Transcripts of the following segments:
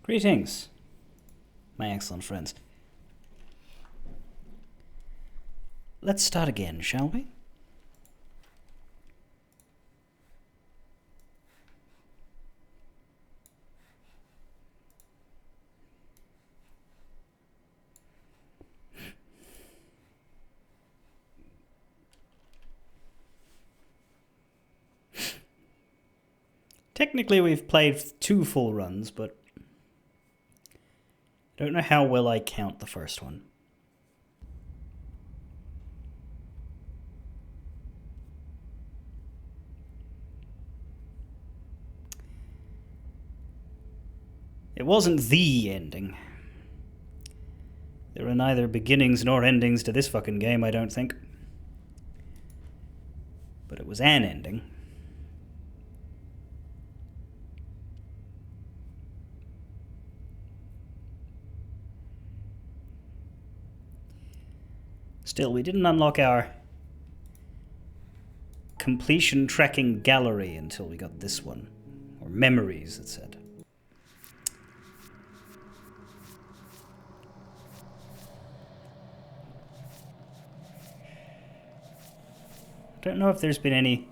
Greetings, my excellent friends. Let's start again, shall we? Technically, we've played 2 full runs, but I don't know how well I count the first one. It wasn't the ending. There are neither beginnings nor endings to this fucking game, I don't think. But it was an ending. Still, we didn't unlock our completion tracking gallery until we got this one. Or memories, it said. I don't know if there's been any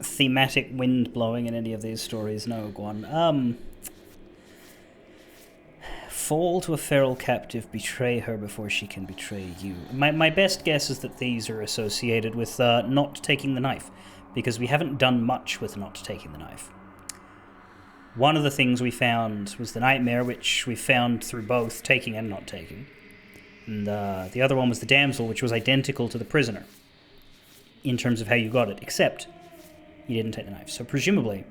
thematic wind blowing in any of these stories. No, Guan. Fall to a feral captive, betray her before she can betray you. My best guess is that these are associated with not taking the knife, because we haven't done much with not taking the knife. One of the things we found was the nightmare, which we found through both taking and not taking. And the other one was the damsel, which was identical to the prisoner in terms of how you got it, except you didn't take the knife. So presumably,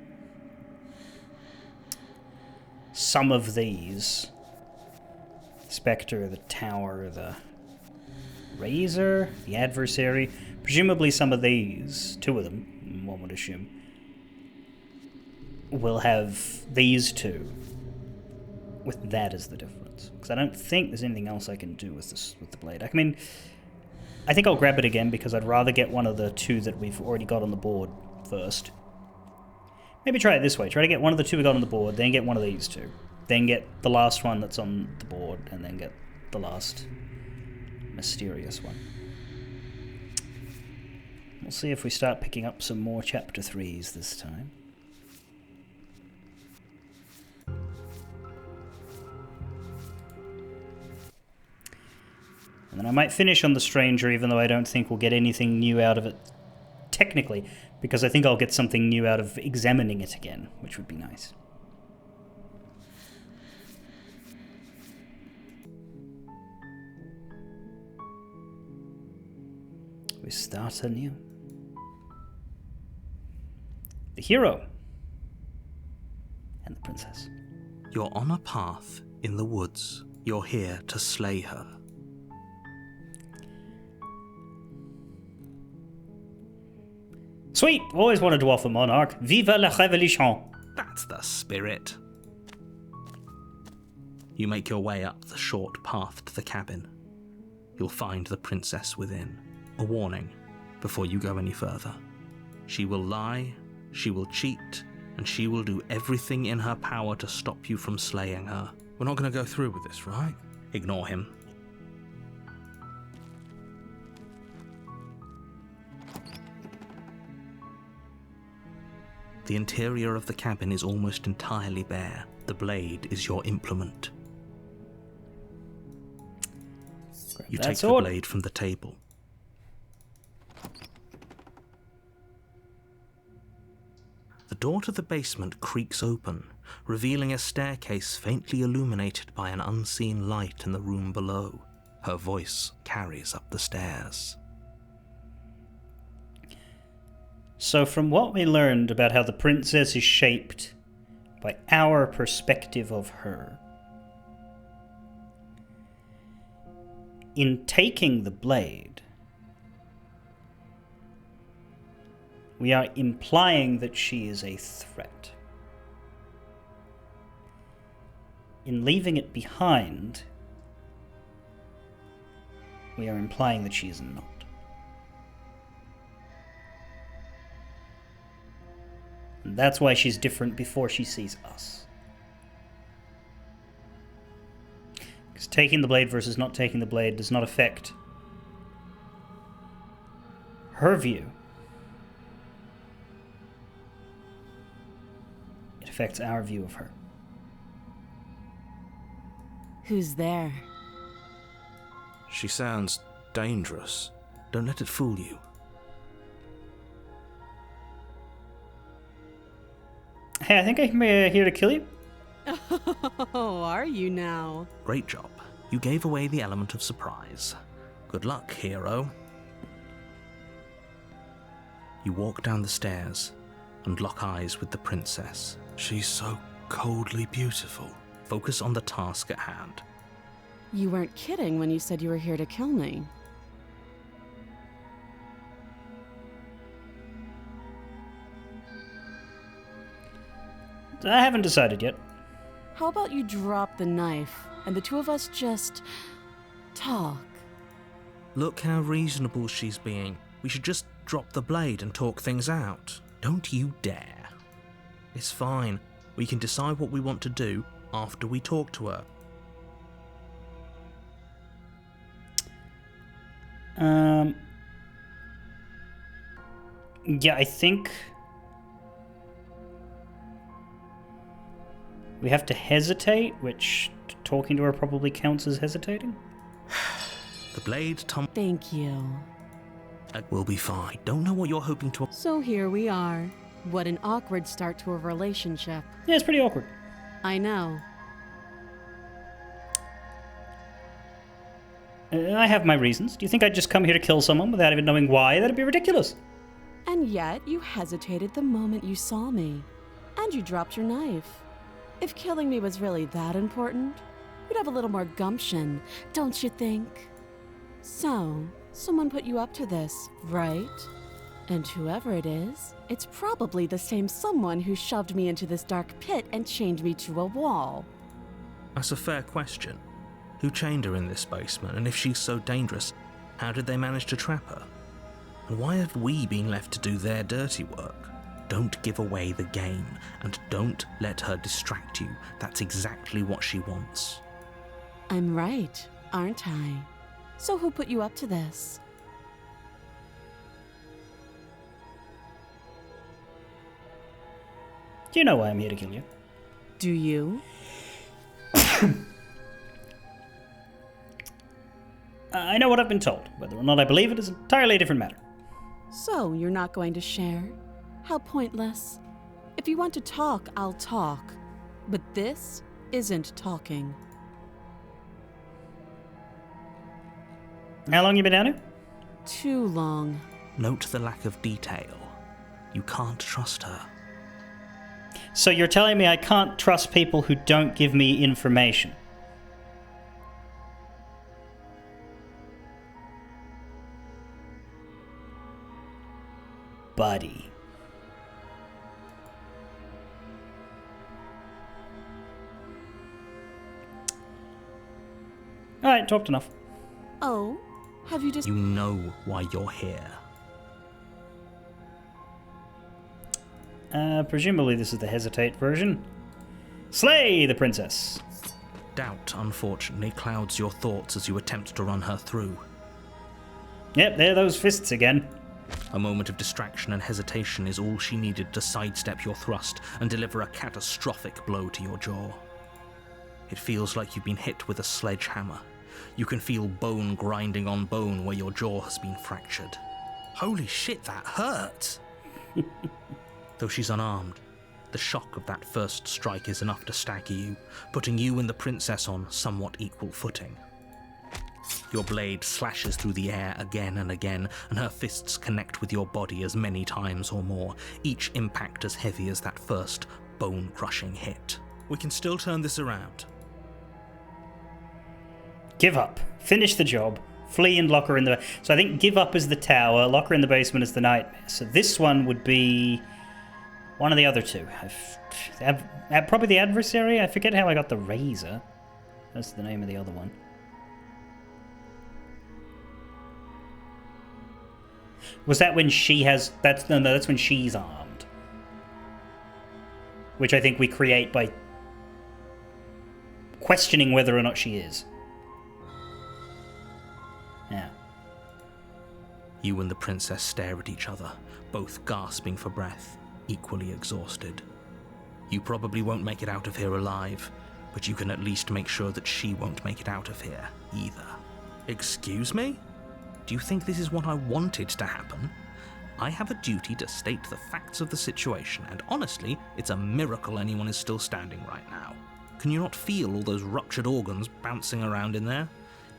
some of these, the Spectre, the Tower, the Razor, the Adversary, presumably some of these, 2 of them, one would assume, will have these 2 with that as the difference. Because I don't think there's anything else I can do with this with the blade. I mean, I think I'll grab it again because I'd rather get one of the 2 that we've already got on the board first. Maybe try it this way. Try to get one of the 2 we got on the board, then get one of these 2. Then get the last one that's on the board, and then get the last mysterious one. We'll see if we start picking up some more Chapter 3s this time. And then I might finish on the Stranger, even though I don't think we'll get anything new out of it technically, because I think I'll get something new out of examining it again, which would be nice. We start anew. The hero and the princess. You're on a path in the woods. You're here to slay her. Sweet! Always wanted to offer Monarch. Viva la Révolution! That's the spirit. You make your way up the short path to the cabin. You'll find the princess within. A warning before you go any further. She will lie, she will cheat, and she will do everything in her power to stop you from slaying her. We're not going to go through with this, right? Ignore him. The interior of the cabin is almost entirely bare. The blade is your implement. You take the blade from the table. The door to the basement creaks open, revealing a staircase faintly illuminated by an unseen light in the room below. Her voice carries up the stairs. So from what we learned about how the princess is shaped by our perspective of her, in taking the blade, we are implying that she is a threat. In leaving it behind, we are implying that she is not. And that's why she's different before she sees us. Because taking the blade versus not taking the blade does not affect her view. It affects our view of her. Who's there? She sounds dangerous. Don't let it fool you. Hey, I think I'm here to kill you. Oh, are you now? Great job. You gave away the element of surprise. Good luck, hero. You walk down the stairs and lock eyes with the princess. She's so coldly beautiful. Focus on the task at hand. You weren't kidding when you said you were here to kill me. I haven't decided yet. How about you drop the knife and the two of us just talk? Look how reasonable she's being. We should just drop the blade and talk things out. Don't you dare. It's fine. We can decide what we want to do after we talk to her. Yeah, I think we have to hesitate, which talking to her probably counts as hesitating. The blade Thank you. will be fine. Don't know what you're hoping to. So here we are. What an awkward start to a relationship. Yeah, it's pretty awkward. I know. I have my reasons. Do you think I'd just come here to kill someone without even knowing why? That'd be ridiculous. And yet, you hesitated the moment you saw me. And you dropped your knife. If killing me was really that important, you'd have a little more gumption, don't you think? So, someone put you up to this, right? And whoever it is, it's probably the same someone who shoved me into this dark pit and chained me to a wall. That's a fair question. Who chained her in this basement, and if she's so dangerous, how did they manage to trap her? And why have we been left to do their dirty work? Don't give away the game, and don't let her distract you. That's exactly what she wants. I'm right, aren't I? So who put you up to this? Do you know why I'm here to kill you? Do you? I know what I've been told. Whether or not I believe it is an entirely different matter. So, you're not going to share? How pointless. If you want to talk, I'll talk. But this isn't talking. How long you been down here? Too long. Note the lack of detail. You can't trust her. So you're telling me I can't trust people who don't give me information? Buddy. Alright, talked enough. Oh, have you just... You know why you're here. Presumably this is the hesitate version. Slay the princess! Doubt, unfortunately, clouds your thoughts as you attempt to run her through. Yep, there are those fists again. A moment of distraction and hesitation is all she needed to sidestep your thrust and deliver a catastrophic blow to your jaw. It feels like you've been hit with a sledgehammer. You can feel bone grinding on bone where your jaw has been fractured. Holy shit, that hurt! Though she's unarmed, the shock of that first strike is enough to stagger you, putting you and the princess on somewhat equal footing. Your blade slashes through the air again and again, and her fists connect with your body as many times or more, each impact as heavy as that first bone-crushing hit. We can still turn this around. Give up. Finish the job. Flee and lock her in the... So I think give up is the tower, lock her in the basement is the nightmare. So this one would be one of the other two. Probably the adversary? I forget how I got the razor. That's the name of the other one. Was that when she has... That's when she's armed. which I think we create by questioning whether or not she is. Yeah. You and the princess stare at each other, both gasping for breath, equally exhausted. You probably won't make it out of here alive, but you can at least make sure that she won't make it out of here either. Excuse me? Do you think this is what I wanted to happen? I have a duty to state the facts of the situation, and honestly, it's a miracle anyone is still standing right now. Can you not feel all those ruptured organs bouncing around in there?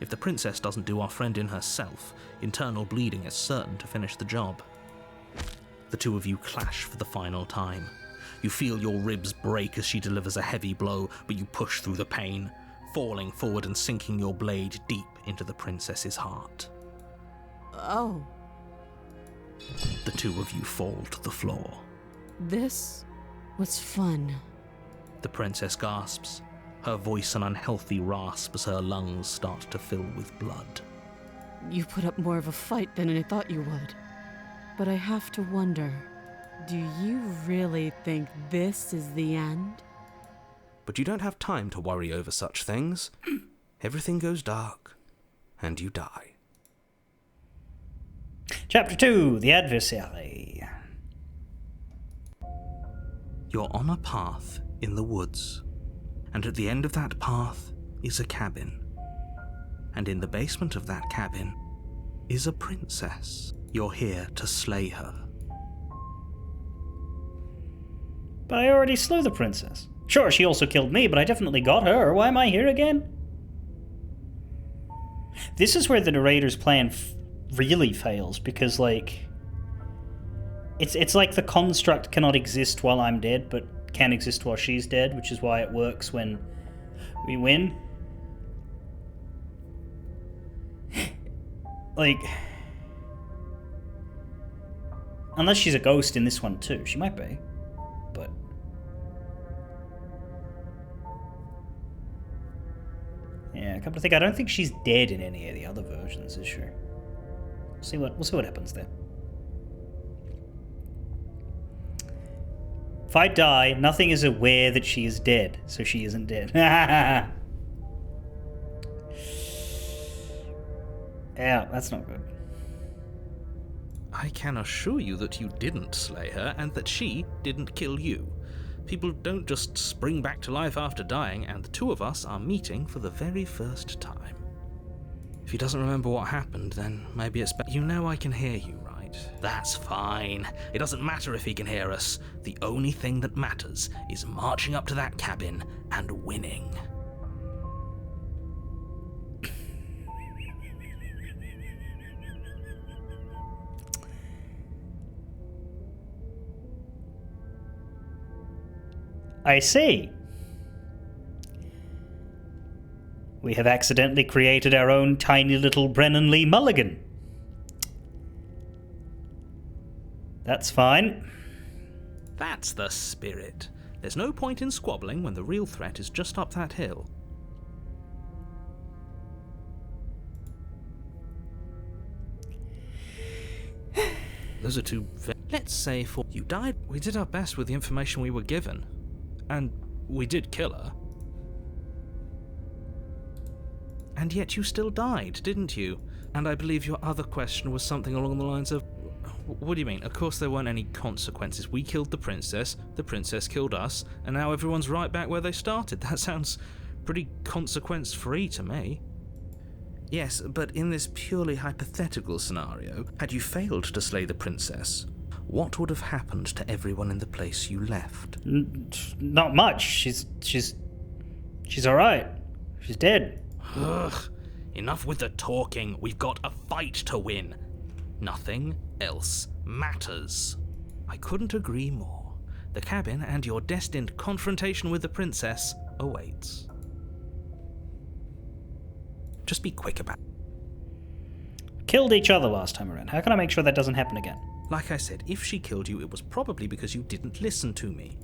If the princess doesn't do our friend in herself, internal bleeding is certain to finish the job. The two of you clash for the final time. You feel your ribs break as she delivers a heavy blow, but you push through the pain, falling forward and sinking your blade deep into the princess's heart. Oh. The two of you fall to the floor. This was fun. The princess gasps, her voice an unhealthy rasp as her lungs start to fill with blood. You put up more of a fight than I thought you would. But I have to wonder, do you really think this is the end? But you don't have time to worry over such things. Everything goes dark, and you die. Chapter 2, The Adversary. You're on a path in the woods, and at the end of that path is a cabin. And in the basement of that cabin is a princess. You're here to slay her. But I already slew the princess. Sure, she also killed me, but I definitely got her. Why am I here again? This is where the narrator's plan really fails, because, like, it's like the construct cannot exist while I'm dead, but can exist while she's dead, which is why it works when we win. Like, unless she's a ghost in this one too. She might be, but... yeah, come to think, I don't think she's dead in any of the other versions, is she? We'll see what happens there. If I die, nothing is aware that she is dead, so she isn't dead. Yeah, that's not good. I can assure you that you didn't slay her and that she didn't kill you. People don't just spring back to life after dying, and the two of us are meeting for the very first time. If he doesn't remember what happened, then maybe it's better. You know I can hear you, right? That's fine. It doesn't matter if he can hear us. The only thing that matters is marching up to that cabin and winning. I see. We have accidentally created our own tiny little Brennan Lee Mulligan. That's fine. That's the spirit. There's no point in squabbling when the real threat is just up that hill. Those are two... let's say for... you died. We did our best with the information we were given. And we did kill her. And yet you still died, didn't you? And I believe your other question was something along the lines of... what do you mean? Of course there weren't any consequences. We killed the princess killed us, and now everyone's right back where they started. That sounds pretty consequence-free to me. Yes, but in this purely hypothetical scenario, had you failed to slay the princess, what would have happened to everyone in the place you left? Not much. She's all right. She's dead. Ugh. Enough with the talking. We've got a fight to win. Nothing else matters. I couldn't agree more. The cabin and your destined confrontation with the princess awaits. Just be quick about it. Killed each other last time around. How can I make sure that doesn't happen again? Like I said, if she killed you, it was probably because you didn't listen to me.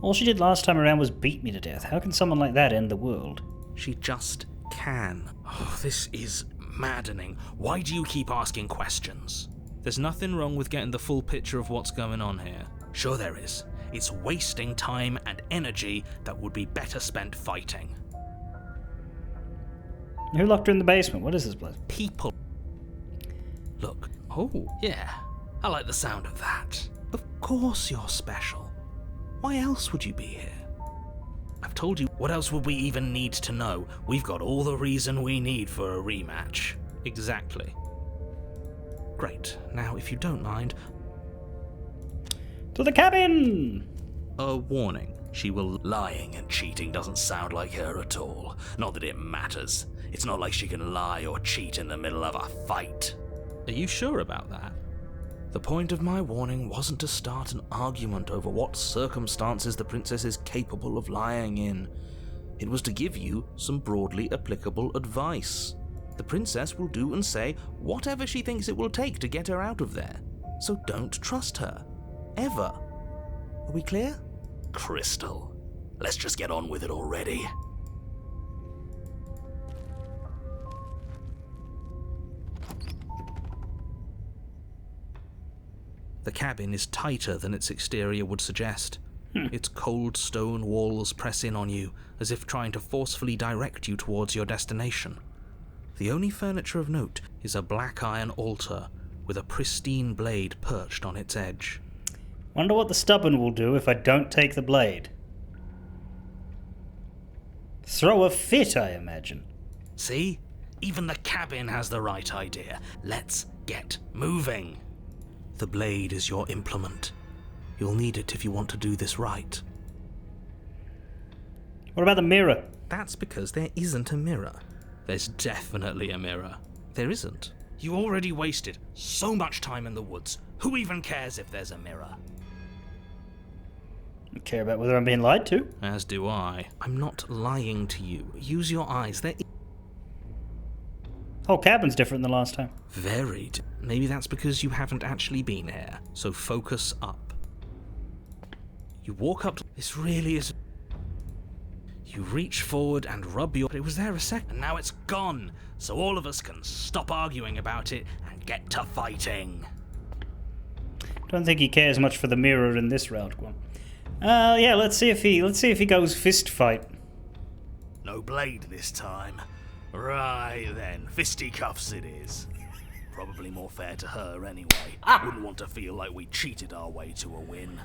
All she did last time around was beat me to death. How can someone like that end the world? She just can. Oh, this is maddening. Why do you keep asking questions? There's nothing wrong with getting the full picture of what's going on here. Sure there is. It's wasting time and energy that would be better spent fighting. Who locked her in the basement? What is this place? People. Look. Oh, yeah. I like the sound of that. Of course you're special. Why else would you be here? I've told you, what else would we even need to know? We've got all the reason we need for a rematch. Exactly. Great. Now, if you don't mind... To the cabin! A warning. She will... Lying and cheating doesn't sound like her at all. Not that it matters. It's not like she can lie or cheat in the middle of a fight. Are you sure about that? The point of my warning wasn't to start an argument over what circumstances the princess is capable of lying in. It was to give you some broadly applicable advice. The princess will do and say whatever she thinks it will take to get her out of there. So don't trust her. Ever. Are we clear? Crystal. Let's just get on with it already. The cabin is tighter than its exterior would suggest. Its cold stone walls press in on you, as if trying to forcefully direct you towards your destination. The only furniture of note is a black iron altar with a pristine blade perched on its edge. Wonder what the stubborn will do if I don't take the blade. Throw a fit, I imagine. See? Even the cabin has the right idea. Let's get moving. The blade is your implement. You'll need it if you want to do this right. What about the mirror? That's because there isn't a mirror. There's definitely a mirror. There isn't. You already wasted so much time in the woods. Who even cares if there's a mirror? I care about whether I'm being lied to. As do I. I'm not lying to you. Use your eyes. Whole cabin's different than last time. Very. Maybe that's because you haven't actually been here. So focus up. You walk up to... This really is... You reach forward and rub your... But it was there a second, and now it's gone. So all of us can stop arguing about it and get to fighting. Don't think he cares much for the mirror in this round, Gwyn. Yeah, let's see if he goes fist fight. No blade this time. Right then, fisticuffs it is. Probably more fair to her anyway. Wouldn't want to feel like we cheated our way to a win.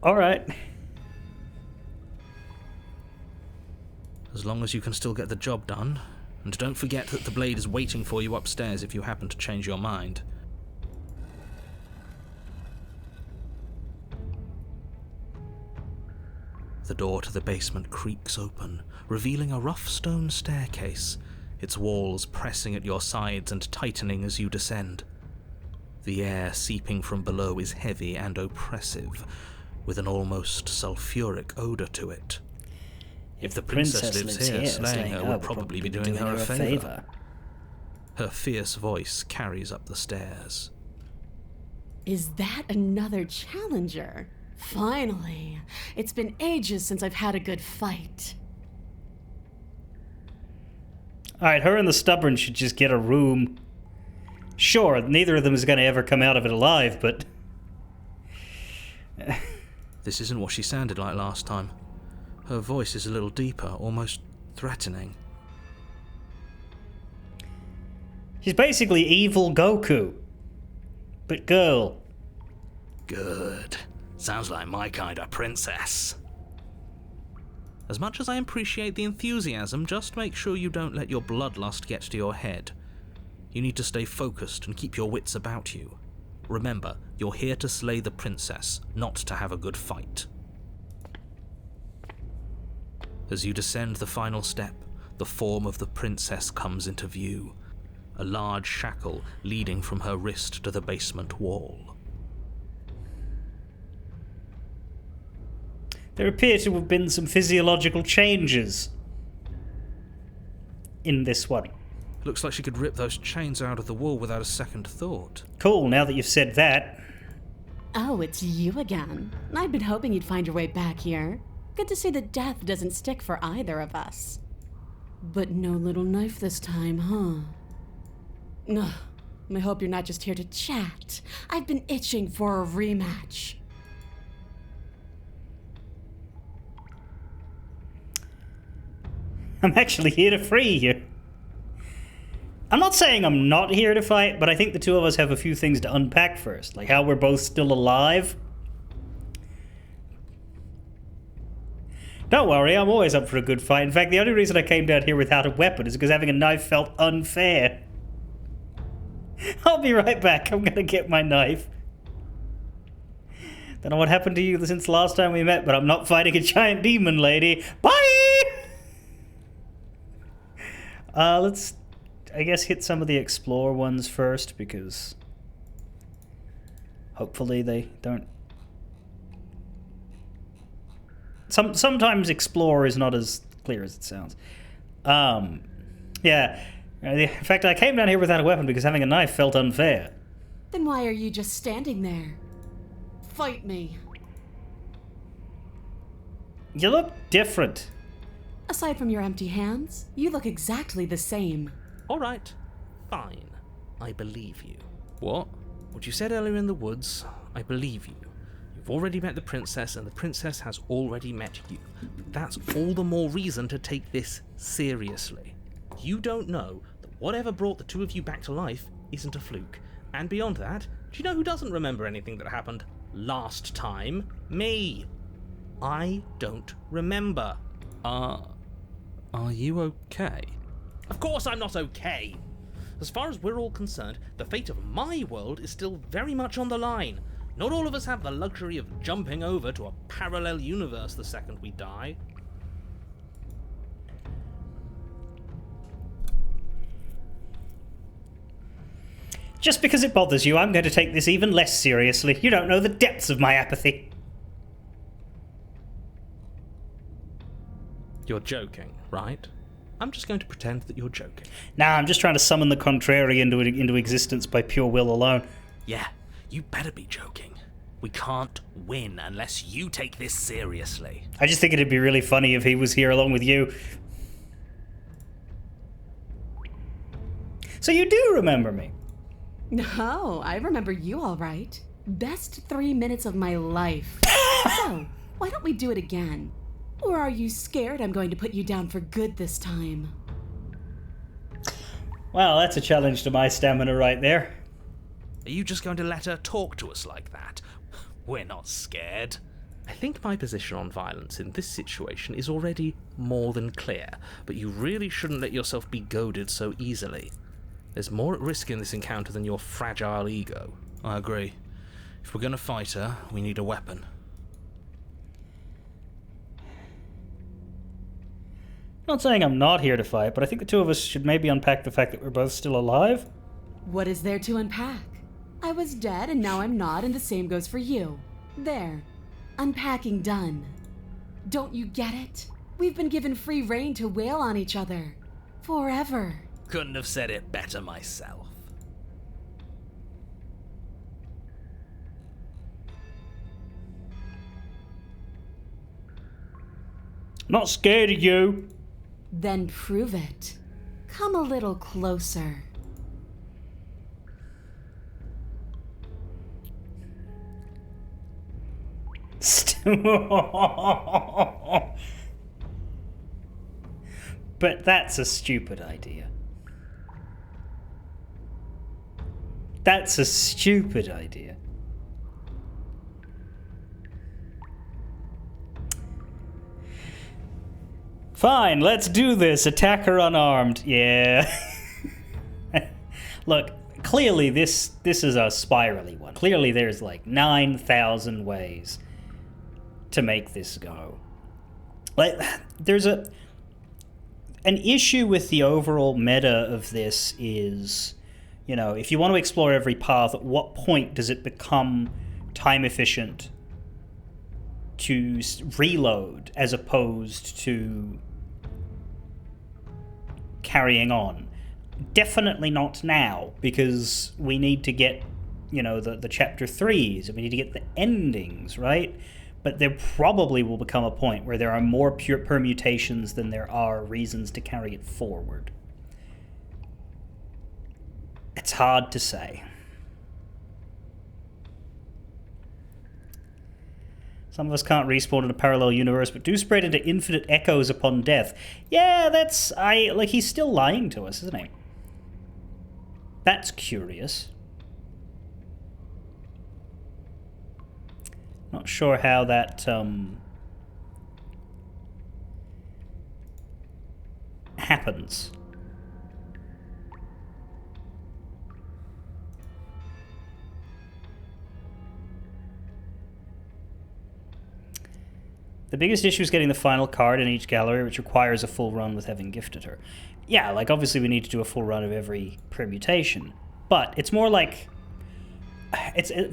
Alright. As long as you can still get the job done. And don't forget that the blade is waiting for you upstairs if you happen to change your mind. The door to the basement creaks open, revealing a rough stone staircase, its walls pressing at your sides and tightening as you descend. The air seeping from below is heavy and oppressive, with an almost sulphuric odor to it. If the princess lives here, slaying her would probably be doing her a favor. Her fierce voice carries up the stairs. Is that another challenger? Finally. It's been ages since I've had a good fight. Alright, her and the stubborn should just get a room. Sure, neither of them is going to ever come out of it alive, but... This isn't what she sounded like last time. Her voice is a little deeper, almost threatening. She's basically evil Goku. But girl. Good. Sounds like my kind of princess. As much as I appreciate the enthusiasm, just make sure you don't let your bloodlust get to your head. You need to stay focused and keep your wits about you. Remember, you're here to slay the princess, not to have a good fight. As you descend the final step, the form of the princess comes into view, a large shackle leading from her wrist to the basement wall. There appear to have been some physiological changes in this one. Looks like she could rip those chains out of the wall without a second thought. Cool, now that you've said that. Oh, it's you again. I'd been hoping you'd find your way back here. Good to see that death doesn't stick for either of us. But no little knife this time, huh? Ugh. I hope you're not just here to chat. I've been itching for a rematch. I'm actually here to free you. I'm not saying I'm not here to fight, but I think the two of us have a few things to unpack first. Like how we're both still alive. Don't worry, I'm always up for a good fight. In fact, the only reason I came down here without a weapon is because having a knife felt unfair. I'll be right back. I'm gonna get my knife. Don't know what happened to you since last time we met, but I'm not fighting a giant demon lady. Bye! Let's, I guess, hit some of the explore ones first, because hopefully they don't... Sometimes explore is not as clear as it sounds. Yeah. In fact, I came down here without a weapon because having a knife felt unfair. Then why are you just standing there? Fight me. You look different. Aside from your empty hands, you look exactly the same. All right, fine. I believe you. What? What you said earlier in the woods, I believe you. You've already met the princess, and the princess has already met you. But that's all the more reason to take this seriously. You don't know that whatever brought the two of you back to life isn't a fluke. And beyond that, do you know who doesn't remember anything that happened last time? Me. I don't remember. Are you okay? Of course I'm not okay. As far as we're all concerned, the fate of my world is still very much on the line. Not all of us have the luxury of jumping over to a parallel universe the second we die. Just because it bothers you, I'm going to take this even less seriously. You don't know the depths of my apathy. You're joking, right? I'm just going to pretend that you're joking. Nah, I'm just trying to summon the contrary into existence by pure will alone. Yeah, you better be joking. We can't win unless you take this seriously. I just think it'd be really funny if he was here along with you. So you do remember me? No, I remember you all right. Best 3 minutes of my life. So, why don't we do it again? Or are you scared I'm going to put you down for good this time? Well, that's a challenge to my stamina right there. Are you just going to let her talk to us like that? We're not scared. I think my position on violence in this situation is already more than clear, but you really shouldn't let yourself be goaded so easily. There's more at risk in this encounter than your fragile ego. I agree. If we're going to fight her, we need a weapon. Not saying I'm not here to fight, but I think the two of us should maybe unpack the fact that we're both still alive. What is there to unpack? I was dead and now I'm not, and the same goes for you. There. Unpacking done. Don't you get it? We've been given free rein to wail on each other. Forever. Couldn't have said it better myself. Not scared of you. Then prove it. Come a little closer. But that's a stupid idea. That's a stupid idea. Fine, let's do this. Attack her unarmed. Yeah. Look, clearly this is a spirally one. Clearly there's like 9,000 ways to make this go. Like, there's an issue with the overall meta of this is, you know, if you want to explore every path, at what point does it become time efficient to reload as opposed to carrying on? Definitely not now, because we need to get, you know, the chapter 3s, and we need to get the endings, right? But there probably will become a point where there are more pure permutations than there are reasons to carry it forward. At It's hard to say. Some of us can't respawn in a parallel universe, but do spread into infinite echoes upon death. Yeah, that's... he's still lying to us, isn't he? That's curious. Not sure how that, happens. The biggest issue is getting the final card in each gallery, which requires a full run with having gifted her. Yeah, like, obviously we need to do a full run of every permutation. But it's more like...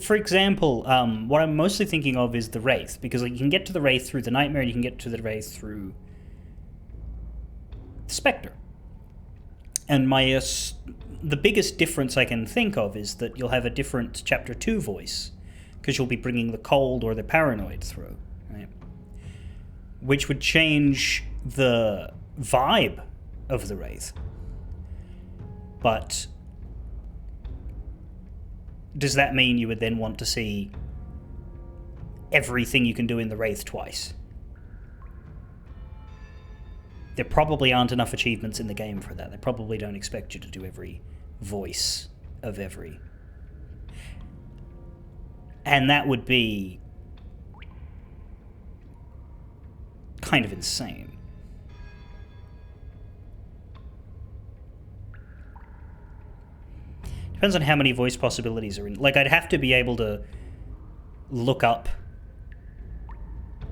for example, what I'm mostly thinking of is the Wraith, because like, you can get to the Wraith through the Nightmare, and you can get to the Wraith through the Spectre. And the biggest difference I can think of is that you'll have a different Chapter 2 voice, because you'll be bringing the Cold or the Paranoid through, right? Which would change the vibe of the Wraith. But does that mean you would then want to see everything you can do in the Wraith twice? There probably aren't enough achievements in the game for that. They probably don't expect you to do every voice of every. And that would be kind of insane. Depends on how many voice possibilities are in. Like, I'd have to be able to look up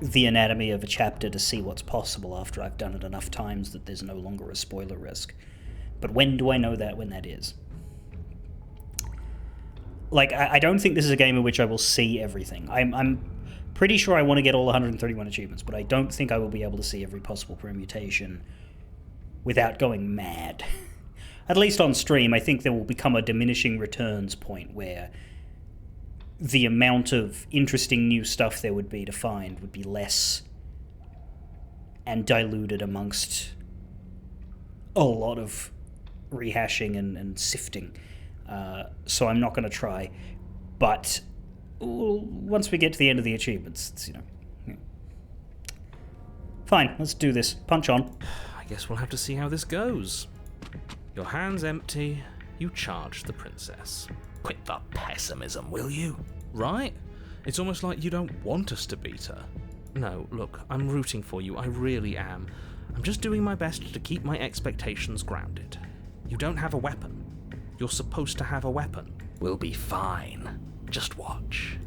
the anatomy of a chapter to see what's possible after I've done it enough times that there's no longer a spoiler risk. But when do I know that when that is? Like, I don't think this is a game in which I will see everything. I'm pretty sure I want to get all 131 achievements, but I don't think I will be able to see every possible permutation without going mad. At least on stream, I think there will become a diminishing returns point where the amount of interesting new stuff there would be to find would be less and diluted amongst a lot of rehashing and sifting. So I'm not going to try. But once we get to the end of the achievements, it's, Fine, let's do this. Punch on. I guess we'll have to see how this goes. Your hand's empty, you charge the princess. Quit the pessimism, will you? Right? It's almost like you don't want us to beat her. No, look, I'm rooting for you, I really am. I'm just doing my best to keep my expectations grounded. You don't have a weapon. You're supposed to have a weapon. We'll be fine. Just watch.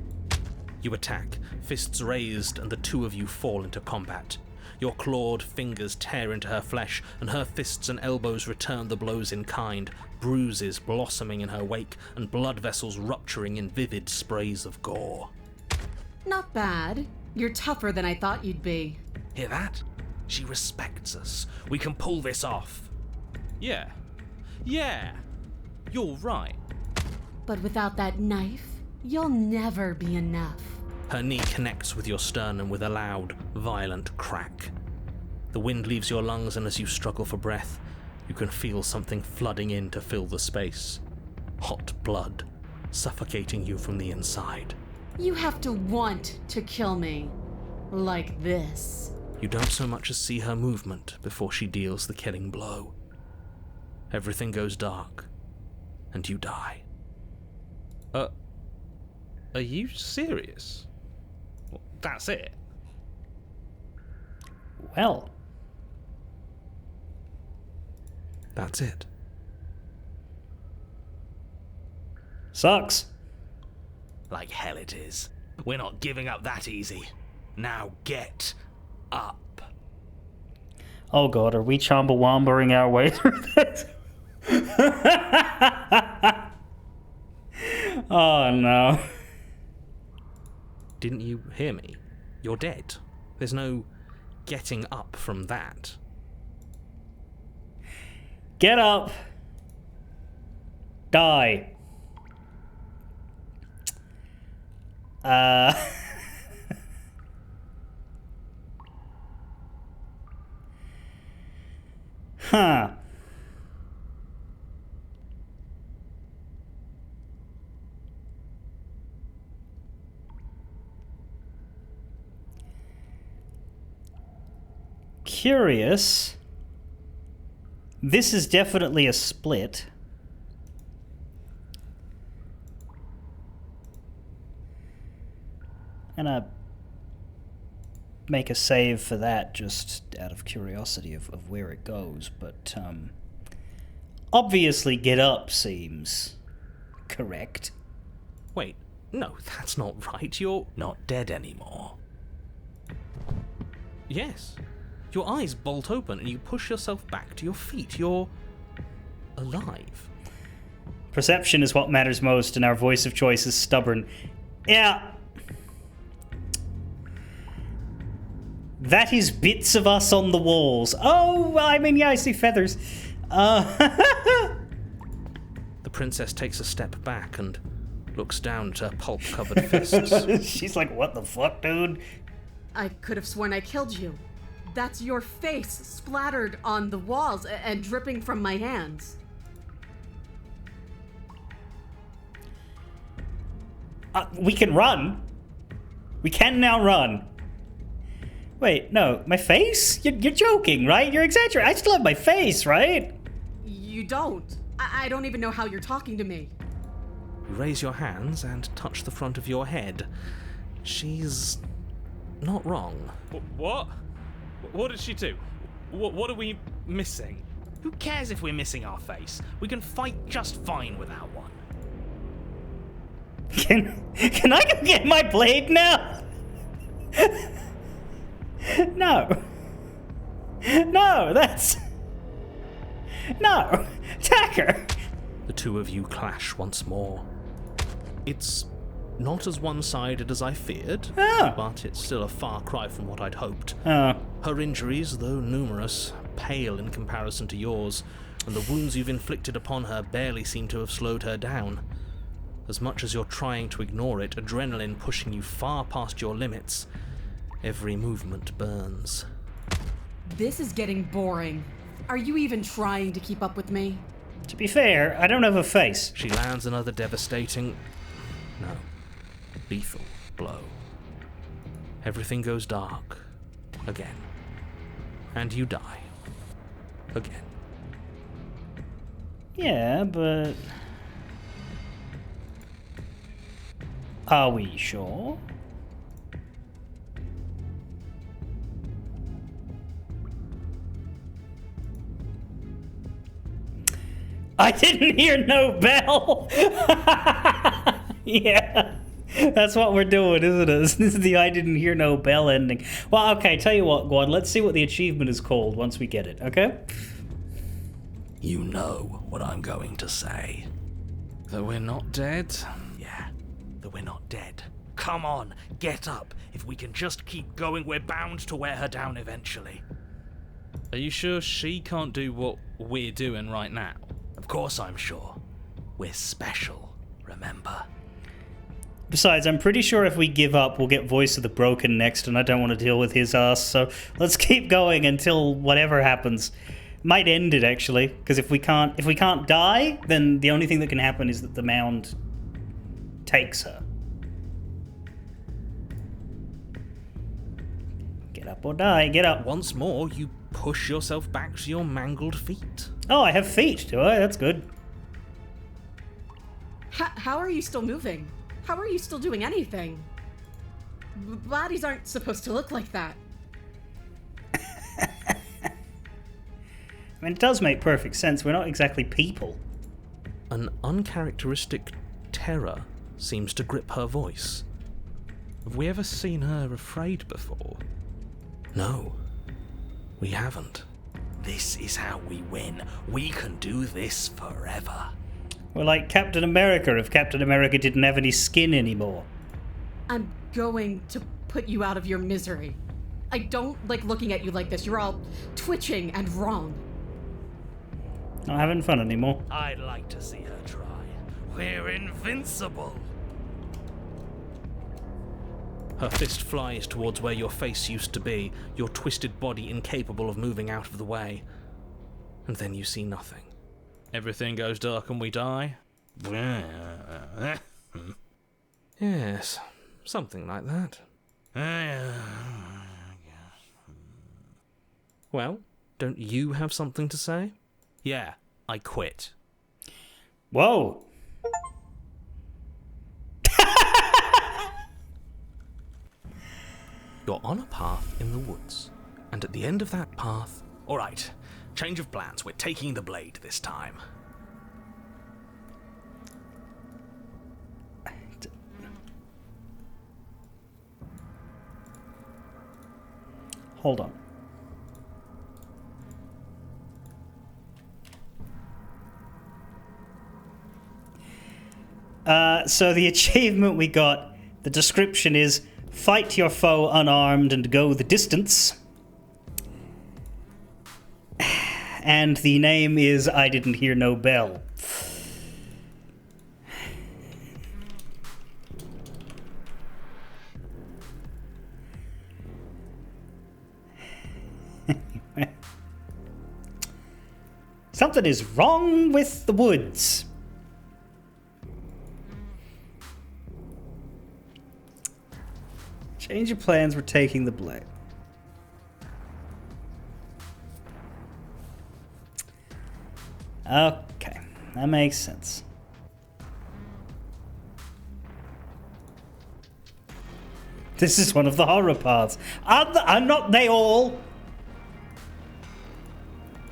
You attack, fists raised, and the two of you fall into combat. Your clawed fingers tear into her flesh, and her fists and elbows return the blows in kind, bruises blossoming in her wake, and blood vessels rupturing in vivid sprays of gore. Not bad. You're tougher than I thought you'd be. Hear that? She respects us. We can pull this off. Yeah, you're right. But without that knife, you'll never be enough. Her knee connects with your sternum with a loud, violent crack. The wind leaves your lungs, and as you struggle for breath, you can feel something flooding in to fill the space. Hot blood, suffocating you from the inside. You have to want to kill me. Like this. You don't so much as see her movement before she deals the killing blow. Everything goes dark, and you die. Are you serious? Well, that's it? Well. That's it. Sucks. Like hell it is. We're not giving up that easy. Now get up. Oh god, are we Chumbawambaing our way through this? Oh no. Didn't you hear me? You're dead. There's no getting up from that. Get up. Die. Huh. curious. This is definitely a split. I'm gonna make a save for that just out of curiosity of where it goes, but obviously get up seems correct. Wait, no, that's not right. You're... Not dead anymore. Yes. Your eyes bolt open and you push yourself back to your feet. You're... alive. Perception is what matters most, and our voice of choice is stubborn. Yeah. That is bits of us on the walls. Oh, well, I mean, yeah, I see feathers. The princess takes a step back and looks down at her pulp-covered fists. She's like, what the fuck, dude? I could have sworn I killed you. That's your face splattered on the walls and dripping from my hands. We can run. We can now run. Wait, no, my face? You're joking, right? You're exaggerating. I still have my face, right? You don't. I don't even know how you're talking to me. You raise your hands and touch the front of your head. She's not wrong. What? What did she do? What are we missing? Who cares if we're missing our face? We can fight just fine without one. Can I go get my blade now? No. No, that's... No. Tacker. The two of you clash once more. It's not as one-sided as I feared, but it's still a far cry from what I'd hoped. Oh. Her injuries, though numerous, pale in comparison to yours, and the wounds you've inflicted upon her barely seem to have slowed her down. As much as you're trying to ignore it, adrenaline pushing you far past your limits, every movement burns. This is getting boring. Are you even trying to keep up with me? To be fair, I don't have a face. She lands another devastating... no, lethal blow. Everything goes dark. Again. And you die. Again. Yeah, but... Are we sure? I didn't hear no bell! Yeah, that's what we're doing, isn't it? This is the I didn't hear no bell ending. Well, okay, tell you what, Guad, let's see what the achievement is called once we get it, okay? You know what I'm going to say. That we're not dead? Yeah, that we're not dead. Come on, get up. If we can just keep going, we're bound to wear her down eventually. Are you sure she can't do what we're doing right now? Of course I'm sure. We're special, remember? Besides, I'm pretty sure if we give up, we'll get Voice of the Broken next, and I don't want to deal with his ass, so let's keep going until whatever happens. Might end it, actually, because if we can't die, then the only thing that can happen is that the mound takes her. Get up or die, get up. Once more, you push yourself back to your mangled feet. Oh, I have feet, do I? That's good. How are you still moving? How are you still doing anything? Bodies aren't supposed to look like that. I mean, it does make perfect sense. We're not exactly people. An uncharacteristic terror seems to grip her voice. Have we ever seen her afraid before? No, we haven't. This is how we win. We can do this forever. We're like Captain America if Captain America didn't have any skin anymore. I'm going to put you out of your misery. I don't like looking at you like this. You're all twitching and wrong. Not having fun anymore. I'd like to see her try. We're invincible. Her fist flies towards where your face used to be, your twisted body incapable of moving out of the way. And then you see nothing. Everything goes dark and we die? Yes, something like that. Well, don't you have something to say? Yeah, I quit. Whoa. You're on a path in the woods, and at the end of that path... Alright, change of plans. We're taking the blade this time. Hold on. So the achievement we got, the description is, fight your foe unarmed and go the distance. And the name is I Didn't Hear No Bell. Something is wrong with the woods. Change your plans, we're taking the blade. Okay, that makes sense. This is one of the horror paths. Are not they all?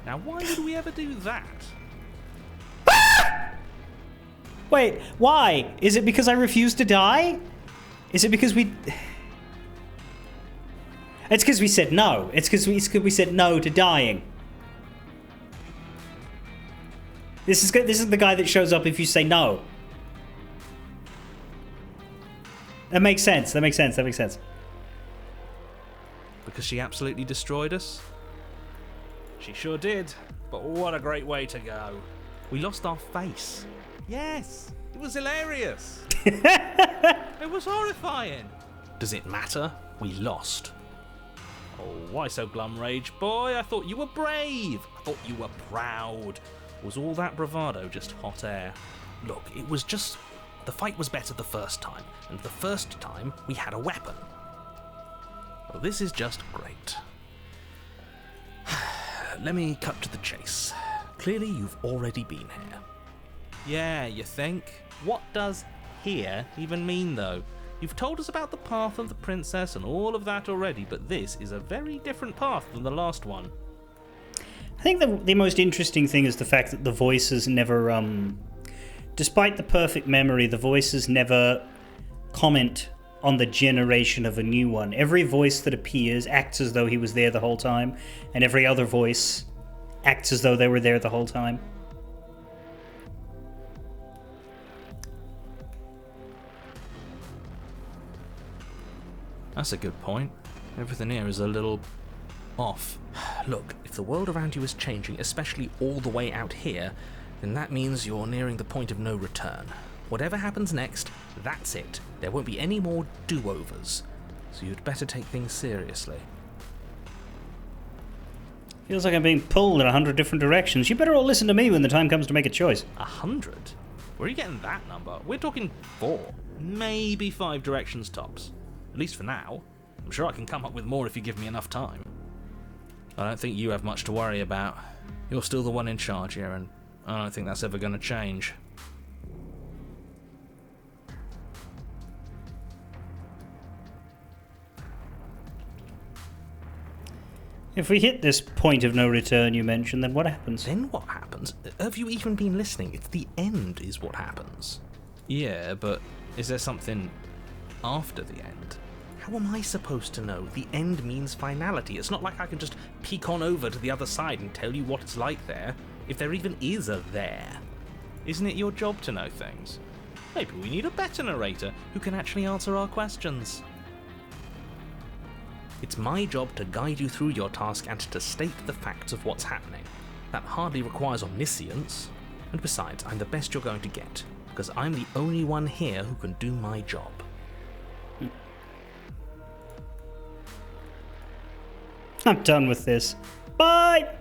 Now, why would we ever do that? Wait, why? Is it because I refuse to die? Is it because we... It's because we said no. It's because we said no to dying. This is the guy that shows up if you say no. That makes sense. That makes sense. That makes sense. Because she absolutely destroyed us? She sure did, but what a great way to go. We lost our face. Yes, it was hilarious. It was horrifying. Does it matter? We lost. Oh, why so glum, Rage Boy? I thought you were brave. I thought you were proud. Was all that bravado just hot air? Look, it was just... The fight was better the first time, and the first time we had a weapon. Well, this is just great. Let me cut to the chase. Clearly you've already been here. Yeah, you think? What does here even mean, though? You've told us about the path of the princess and all of that already, but this is a very different path than the last one. I think the most interesting thing is the fact that the voices never, despite the perfect memory, the voices never comment on the generation of a new one. Every voice that appears acts as though he was there the whole time, and every other voice acts as though they were there the whole time. That's a good point. Everything here is a little off. Look, if the world around you is changing, especially all the way out here, then that means you're nearing the point of no return. Whatever happens next, that's it. There won't be any more do-overs. So you'd better take things seriously. Feels like I'm being pulled in 100 different directions. You better all listen to me when the time comes to make a choice. 100? Where are you getting that number? We're talking 4, maybe 5 directions tops. At least for now. I'm sure I can come up with more if you give me enough time. I don't think you have much to worry about. You're still the one in charge here, and I don't think that's ever going to change. If we hit this point of no return you mentioned, then what happens? Then what happens? Have you even been listening? It's the end is what happens. Yeah, but is there something after the end? How am I supposed to know? The end means finality. It's not like I can just peek on over to the other side and tell you what it's like there, if there even is a there. Isn't it your job to know things? Maybe we need a better narrator who can actually answer our questions. It's my job to guide you through your task and to state the facts of what's happening. That hardly requires omniscience. And besides, I'm the best you're going to get, because I'm the only one here who can do my job. I'm done with this. Bye!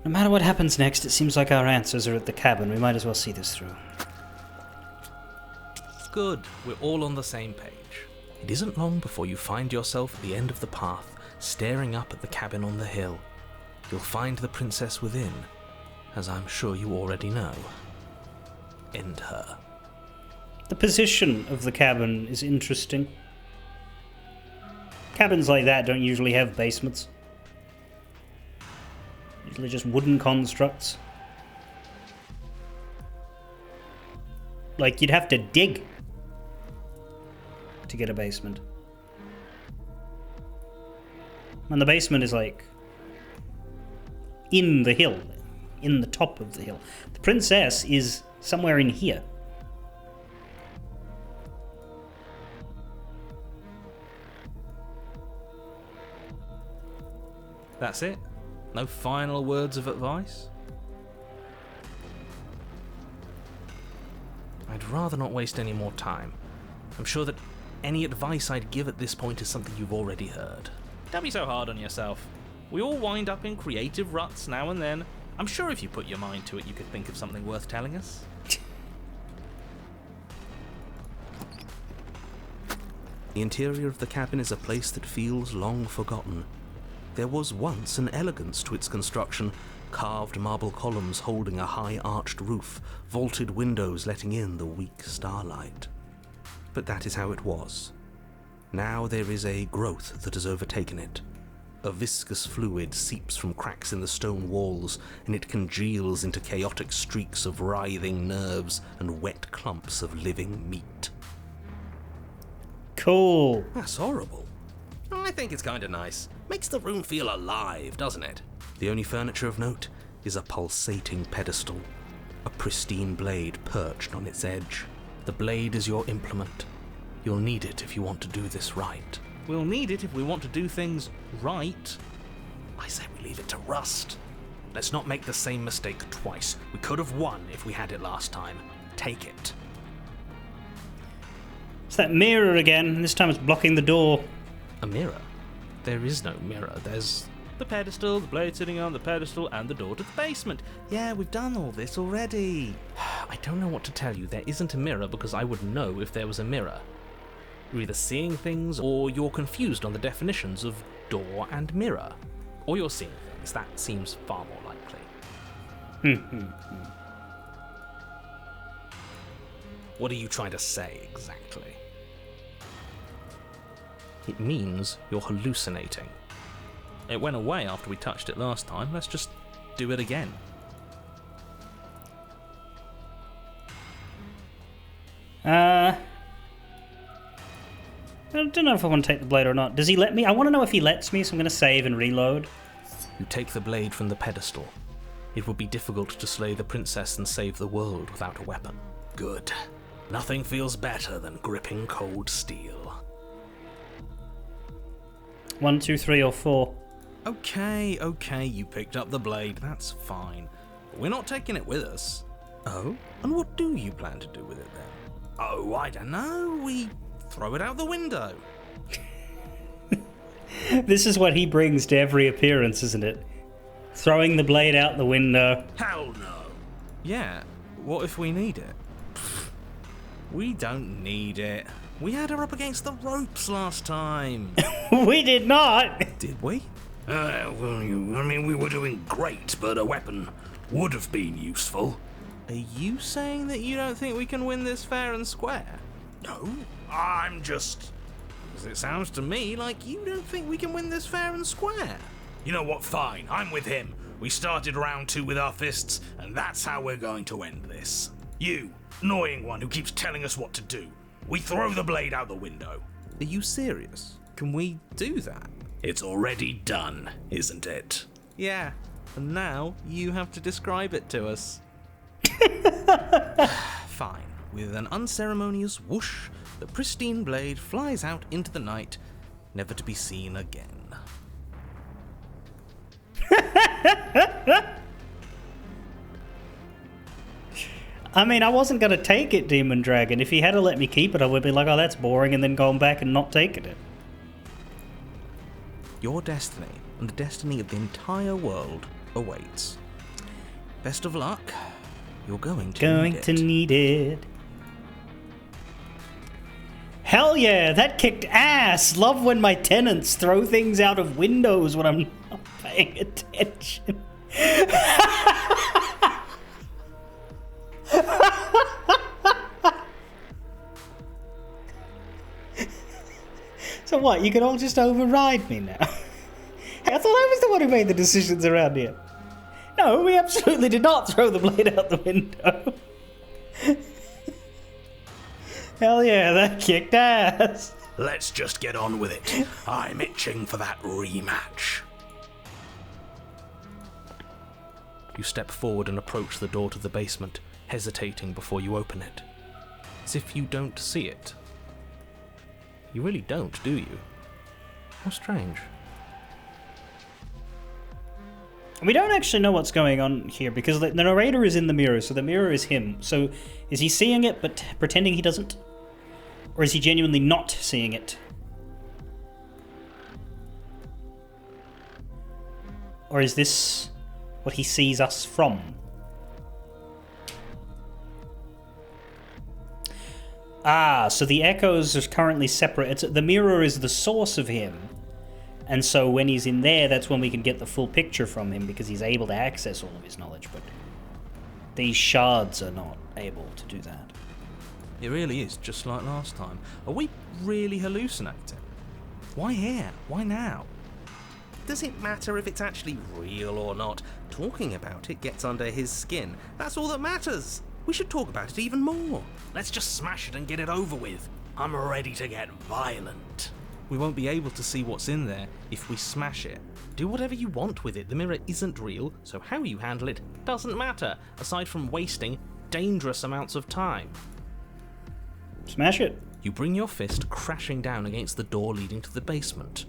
No matter what happens next, it seems like our answers are at the cabin. We might as well see this through. Good, we're all on the same page. It isn't long before you find yourself at the end of the path, staring up at the cabin on the hill. You'll find the princess within, as I'm sure you already know. End her. The position of the cabin is interesting. Cabins like that don't usually have basements. Usually just wooden constructs. Like, you'd have to dig to get a basement. And the basement is like in the hill, in the top of the hill. The princess is somewhere in here. That's it? No final words of advice? I'd rather not waste any more time. I'm sure that any advice I'd give at this point is something you've already heard. Don't be so hard on yourself. We all wind up in creative ruts now and then. I'm sure if you put your mind to it, you could think of something worth telling us. The interior of the cabin is a place that feels long forgotten. There was once an elegance to its construction, carved marble columns holding a high arched roof, vaulted windows letting in the weak starlight. But that is how it was. Now there is a growth that has overtaken it. A viscous fluid seeps from cracks in the stone walls, and it congeals into chaotic streaks of writhing nerves and wet clumps of living meat. Cool. That's horrible. I think it's kinda nice. Makes the room feel alive, doesn't it? The only furniture of note is a pulsating pedestal, a pristine blade perched on its edge. The blade is your implement. You'll need it if you want to do this right. We'll need it if we want to do things right. I say we leave it to rust. Let's not make the same mistake twice. We could have won if we had it last time. Take it. It's that mirror again. This time it's blocking the door. A mirror? There is no mirror. There's The pedestal, the blade sitting on the pedestal, and the door to the basement. Yeah, we've done all this already. I don't know what to tell you. There isn't a mirror because I would know if there was a mirror. You're either seeing things or you're confused on the definitions of door and mirror. Or you're seeing things. That seems far more likely. What are you trying to say exactly? It means you're hallucinating. It went away after we touched it last time. Let's just do it again. I don't know if I want to take the blade or not. Does he let me? I want to know if he lets me, so I'm going to save and reload. You take the blade from the pedestal. It would be difficult to slay the princess and save the world without a weapon. Good. Nothing feels better than gripping cold steel. 1, 2, 3, or 4. Okay, you picked up the blade. That's fine. But we're not taking it with us. Oh? And what do you plan to do with it then? Oh, I don't know. We throw it out the window. This is what he brings to every appearance, isn't it? Throwing the blade out the window. Hell no. Yeah, what if we need it? We don't need it. We had her up against the ropes last time. We did not! Did we? We were doing great, but a weapon would have been useful. Are you saying that you don't think we can win this fair and square? No, I'm just... Because it sounds to me like you don't think we can win this fair and square. You know what, fine, I'm with him. We started round 2 with our fists, and that's how we're going to end this. You, annoying one who keeps telling us what to do. We throw the blade out the window. Are you serious? Can we do that? It's already done, isn't it? Yeah, and now you have to describe it to us. Fine. With an unceremonious whoosh, the pristine blade flies out into the night, never to be seen again. I mean, I wasn't going to take it, Demon Dragon. If he had to let me keep it, I would be like, oh, that's boring, and then going back and not taking it. Your destiny, and the destiny of the entire world, awaits. Best of luck. You're going to need it. Need it. Hell yeah, that kicked ass! Love when my tenants throw things out of windows when I'm not paying attention. So what, you can all just override me now? I thought I was the one who made the decisions around here. No, we absolutely did not throw the blade out the window. Hell yeah, that kicked ass. Let's just get on with it. I'm itching for that rematch. You step forward and approach the door to the basement, hesitating before you open it. As if you don't see it. You really don't, do you? How strange. We don't actually know what's going on here because the narrator is in the mirror, so the mirror is him. So is he seeing it but pretending he doesn't? Or is he genuinely not seeing it? Or is this what he sees us from? Ah, so the echoes are currently separate. The mirror is the source of him. And so when he's in there, that's when we can get the full picture from him because he's able to access all of his knowledge. But these shards are not able to do that. It really is just like last time. Are we really hallucinating? Why here? Why now? Does it matter if it's actually real or not? Talking about it gets under his skin. That's all that matters. We should talk about it even more. Let's just smash it and get it over with. I'm ready to get violent. We won't be able to see what's in there if we smash it. Do whatever you want with it. The mirror isn't real, so how you handle it doesn't matter, aside from wasting dangerous amounts of time. Smash it. You bring your fist crashing down against the door leading to the basement.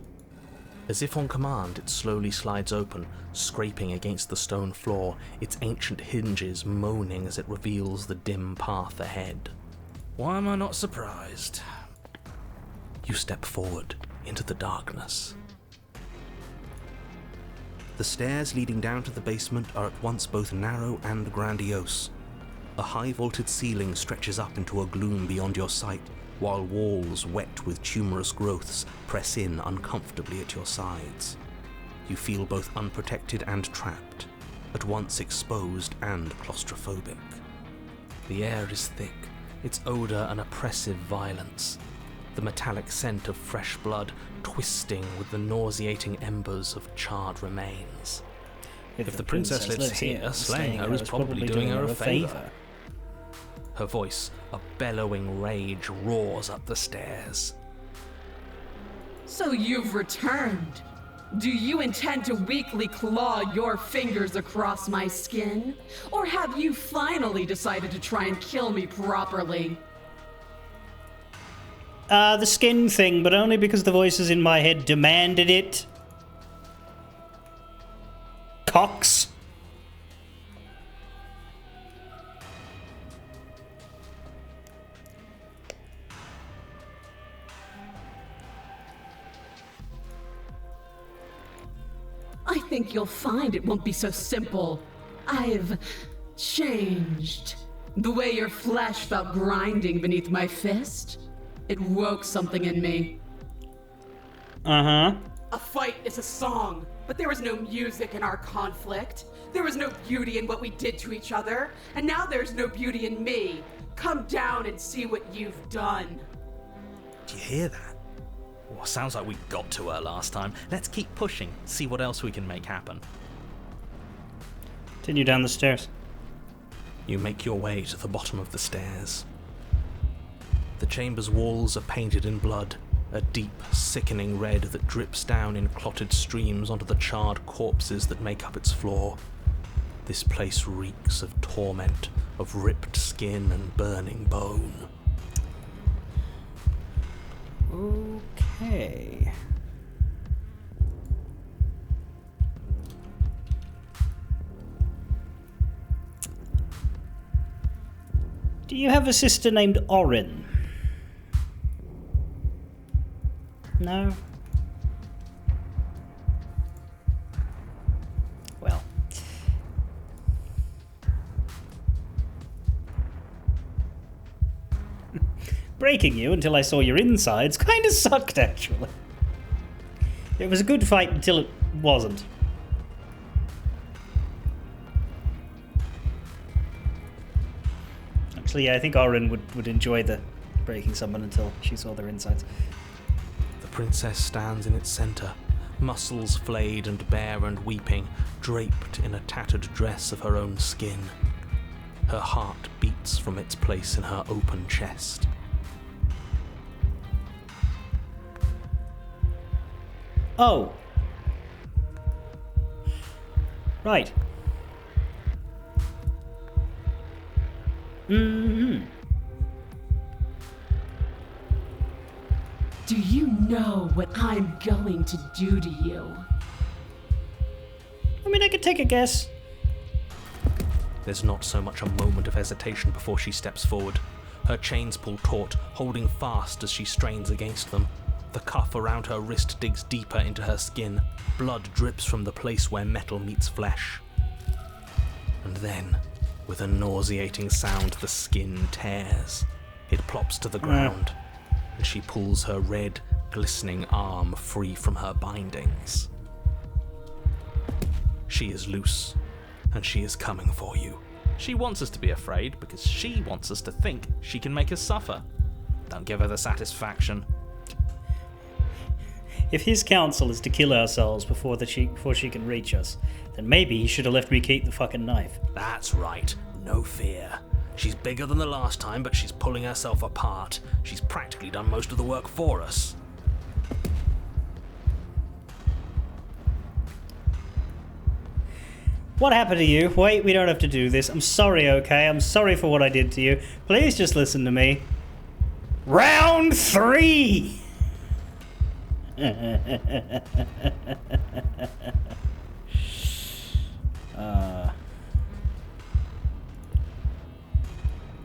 As if on command, it slowly slides open, scraping against the stone floor, its ancient hinges moaning as it reveals the dim path ahead. Why am I not surprised? You step forward into the darkness. The stairs leading down to the basement are at once both narrow and grandiose. A high-vaulted ceiling stretches up into a gloom beyond your sight, while walls wet with tumorous growths press in uncomfortably at your sides. You feel both unprotected and trapped, at once exposed and claustrophobic. The air is thick, its odour an oppressive violence, the metallic scent of fresh blood twisting with the nauseating embers of charred remains. If the princess lives here, slaying her is probably doing her a favour. Her voice, a bellowing rage, roars up the stairs. So you've returned. Do you intend to weakly claw your fingers across my skin? Or have you finally decided to try and kill me properly? The skin thing, but only because the voices in my head demanded it. Cox. I think you'll find it won't be so simple. I've changed. The way your flesh felt grinding beneath my fist, it woke something in me. Uh-huh. A fight is a song, but there was no music in our conflict. There was no beauty in what we did to each other, and now there's no beauty in me. Come down and see what you've done. Do you hear that? Oh, sounds like we got to her last time. Let's keep pushing, see what else we can make happen. Continue down the stairs. You make your way to the bottom of the stairs. The chamber's walls are painted in blood, a deep, sickening red that drips down in clotted streams onto the charred corpses that make up its floor. This place reeks of torment, of ripped skin and burning bone. Okay. Do you have a sister named Orin? No? Well. breaking you until I saw your insides kind of sucked, actually. It was a good fight until it wasn't. Actually, yeah, I think Orin would enjoy the breaking someone until she saw their insides. The princess stands in its centre, muscles flayed and bare and weeping, draped in a tattered dress of her own skin. Her heart beats from its place in her open chest. Oh. Right. Mm-hmm. Do you know what I'm going to do to you? I mean, I could take a guess. There's not so much a moment of hesitation before she steps forward. Her chains pull taut, holding fast as she strains against them. The cuff around her wrist digs deeper into her skin. Blood drips from the place where metal meets flesh. And then, with a nauseating sound, the skin tears. It plops to the ground, and she pulls her red, glistening arm free from her bindings. She is loose, and she is coming for you. She wants us to be afraid because she wants us to think she can make us suffer. Don't give her the satisfaction. If his counsel is to kill ourselves before she can reach us, then maybe he should have left me keep the fucking knife. That's right, no fear. She's bigger than the last time, but she's pulling herself apart. She's practically done most of the work for us. What happened to you? Wait, we don't have to do this. I'm sorry, okay? I'm sorry for what I did to you. Please just listen to me. Round 3! I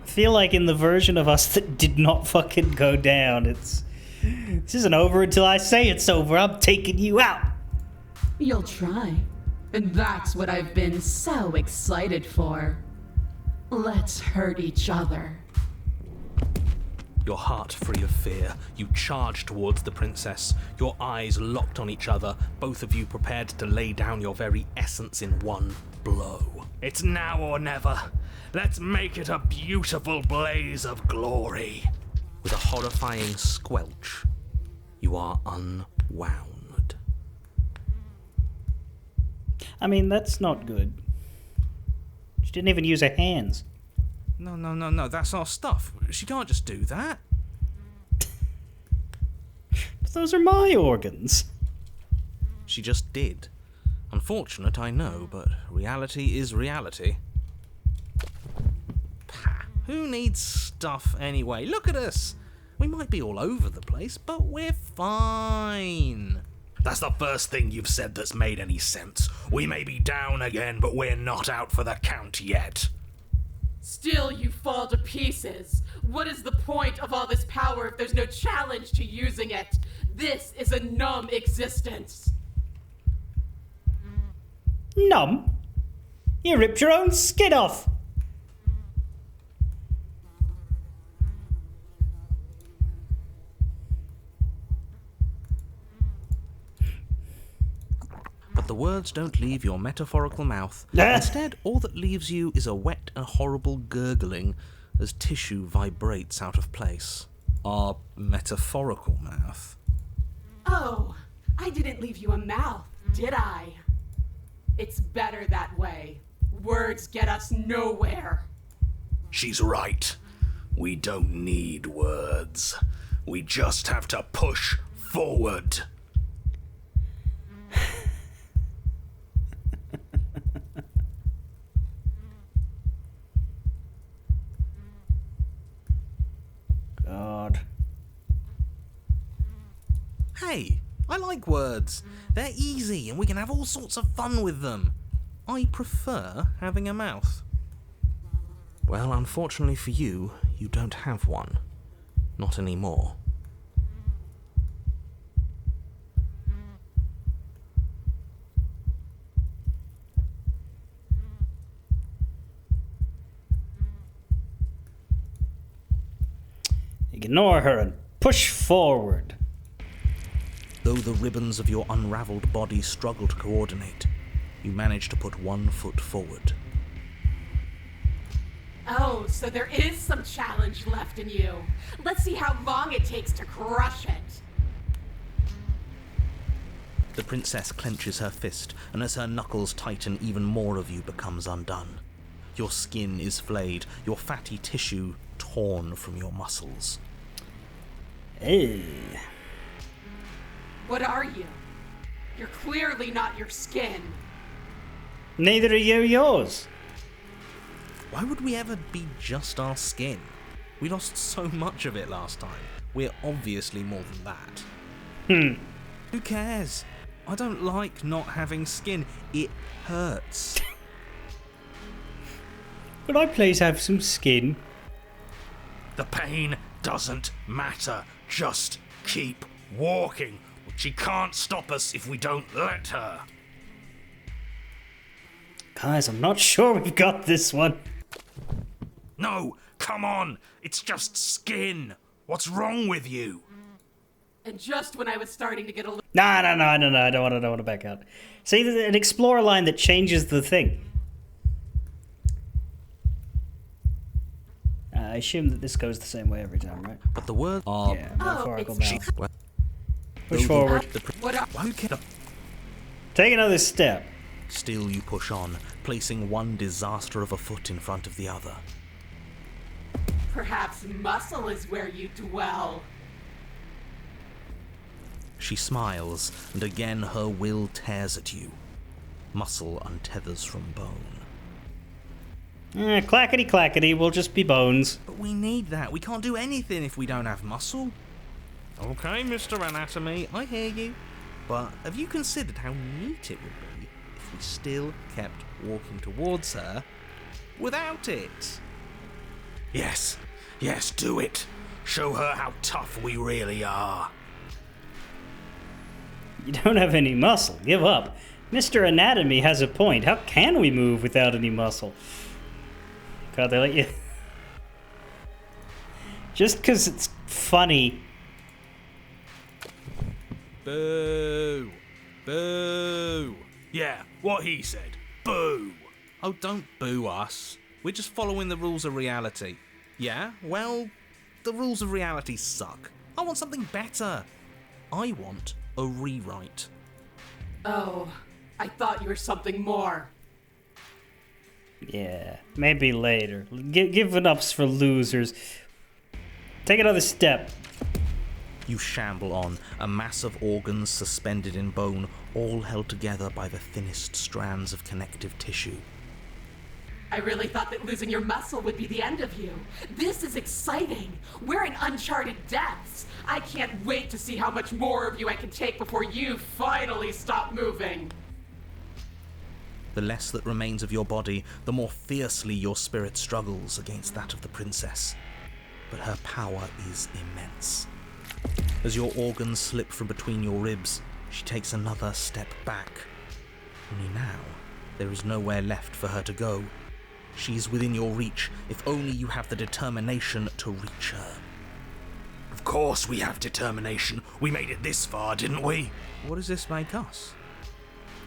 feel like in the version of us that did not fucking go down, this isn't over until I say it's over. I'm taking you out. You'll try. And that's what I've been so excited for. Let's hurt each other. Your heart free of fear, you charge towards the princess, your eyes locked on each other, both of you prepared to lay down your very essence in one blow. It's now or never. Let's make it a beautiful blaze of glory. With a horrifying squelch, you are unwound. I mean, that's not good. She didn't even use her hands. No, that's our stuff. She can't just do that. But those are my organs. She just did. Unfortunate, I know, but reality is reality. Pah, who needs stuff anyway? Look at us! We might be all over the place, but we're fine. That's the first thing you've said that's made any sense. We may be down again, but we're not out for the count yet. Still, you fall to pieces. What is the point of all this power if there's no challenge to using it? This is a numb existence. Numb? You ripped your own skin off. But the words don't leave your metaphorical mouth. Instead, all that leaves you is a wet and horrible gurgling as tissue vibrates out of place. Our metaphorical mouth. Oh, I didn't leave you a mouth, did I? It's better that way. Words get us nowhere. She's right. We don't need words. We just have to push forward. God. Hey, I like words. They're easy and we can have all sorts of fun with them. I prefer having a mouth. Well, unfortunately for you, you don't have one. Not anymore. Ignore her and push forward. Though the ribbons of your unraveled body struggle to coordinate, you manage to put one foot forward. Oh, so there is some challenge left in you. Let's see how long it takes to crush it. The princess clenches her fist, and as her knuckles tighten, even more of you becomes undone. Your skin is flayed, your fatty tissue torn from your muscles. Hey. What are you? You're clearly not your skin. Neither are yours. Why would we ever be just our skin? We lost so much of it last time. We're obviously more than that. Who cares? I don't like not having skin. It hurts. Could I please have some skin? The pain doesn't matter. Just keep walking. She can't stop us if we don't let her. Guys, I'm not sure we've got this one. No, come on. It's just skin. What's wrong with you? And just when I was starting to get a little... No, I don't want to back out. See, there's an explorer line that changes the thing. I assume that this goes the same way every time, right? But the word are... Yeah, metaphorical it's- mouth. Push forward. What are... Who cares? Take another step. Still you push on, placing one disaster of a foot in front of the other. Perhaps muscle is where you dwell. She smiles, and again her will tears at you. Muscle untethers from bone. Clackety clackety, we'll just be bones. But we need that. We can't do anything if we don't have muscle. Okay, Mr. Anatomy, I hear you. But have you considered how neat it would be if we still kept walking towards her without it? Yes, do it. Show her how tough we really are. You don't have any muscle. Give up. Mr. Anatomy has a point. How can we move without any muscle? God, they let you... Just because it's funny. Boo. Boo. Yeah, what he said. Boo. Oh, don't boo us. We're just following the rules of reality. Yeah? Well, the rules of reality suck. I want something better. I want a rewrite. Oh, I thought you were something more. Yeah, maybe later. Giving up's for losers. Take another step. You shamble on, a mass of organs suspended in bone, all held together by the thinnest strands of connective tissue. I really thought that losing your muscle would be the end of you. This is exciting. We're in uncharted depths. I can't wait to see how much more of you I can take before you finally stop moving. The less that remains of your body, the more fiercely your spirit struggles against that of the princess. But her power is immense. As your organs slip from between your ribs, she takes another step back. Only now, there is nowhere left for her to go. She is within your reach, if only you have the determination to reach her. Of course we have determination. We made it this far, didn't we? What does this make us?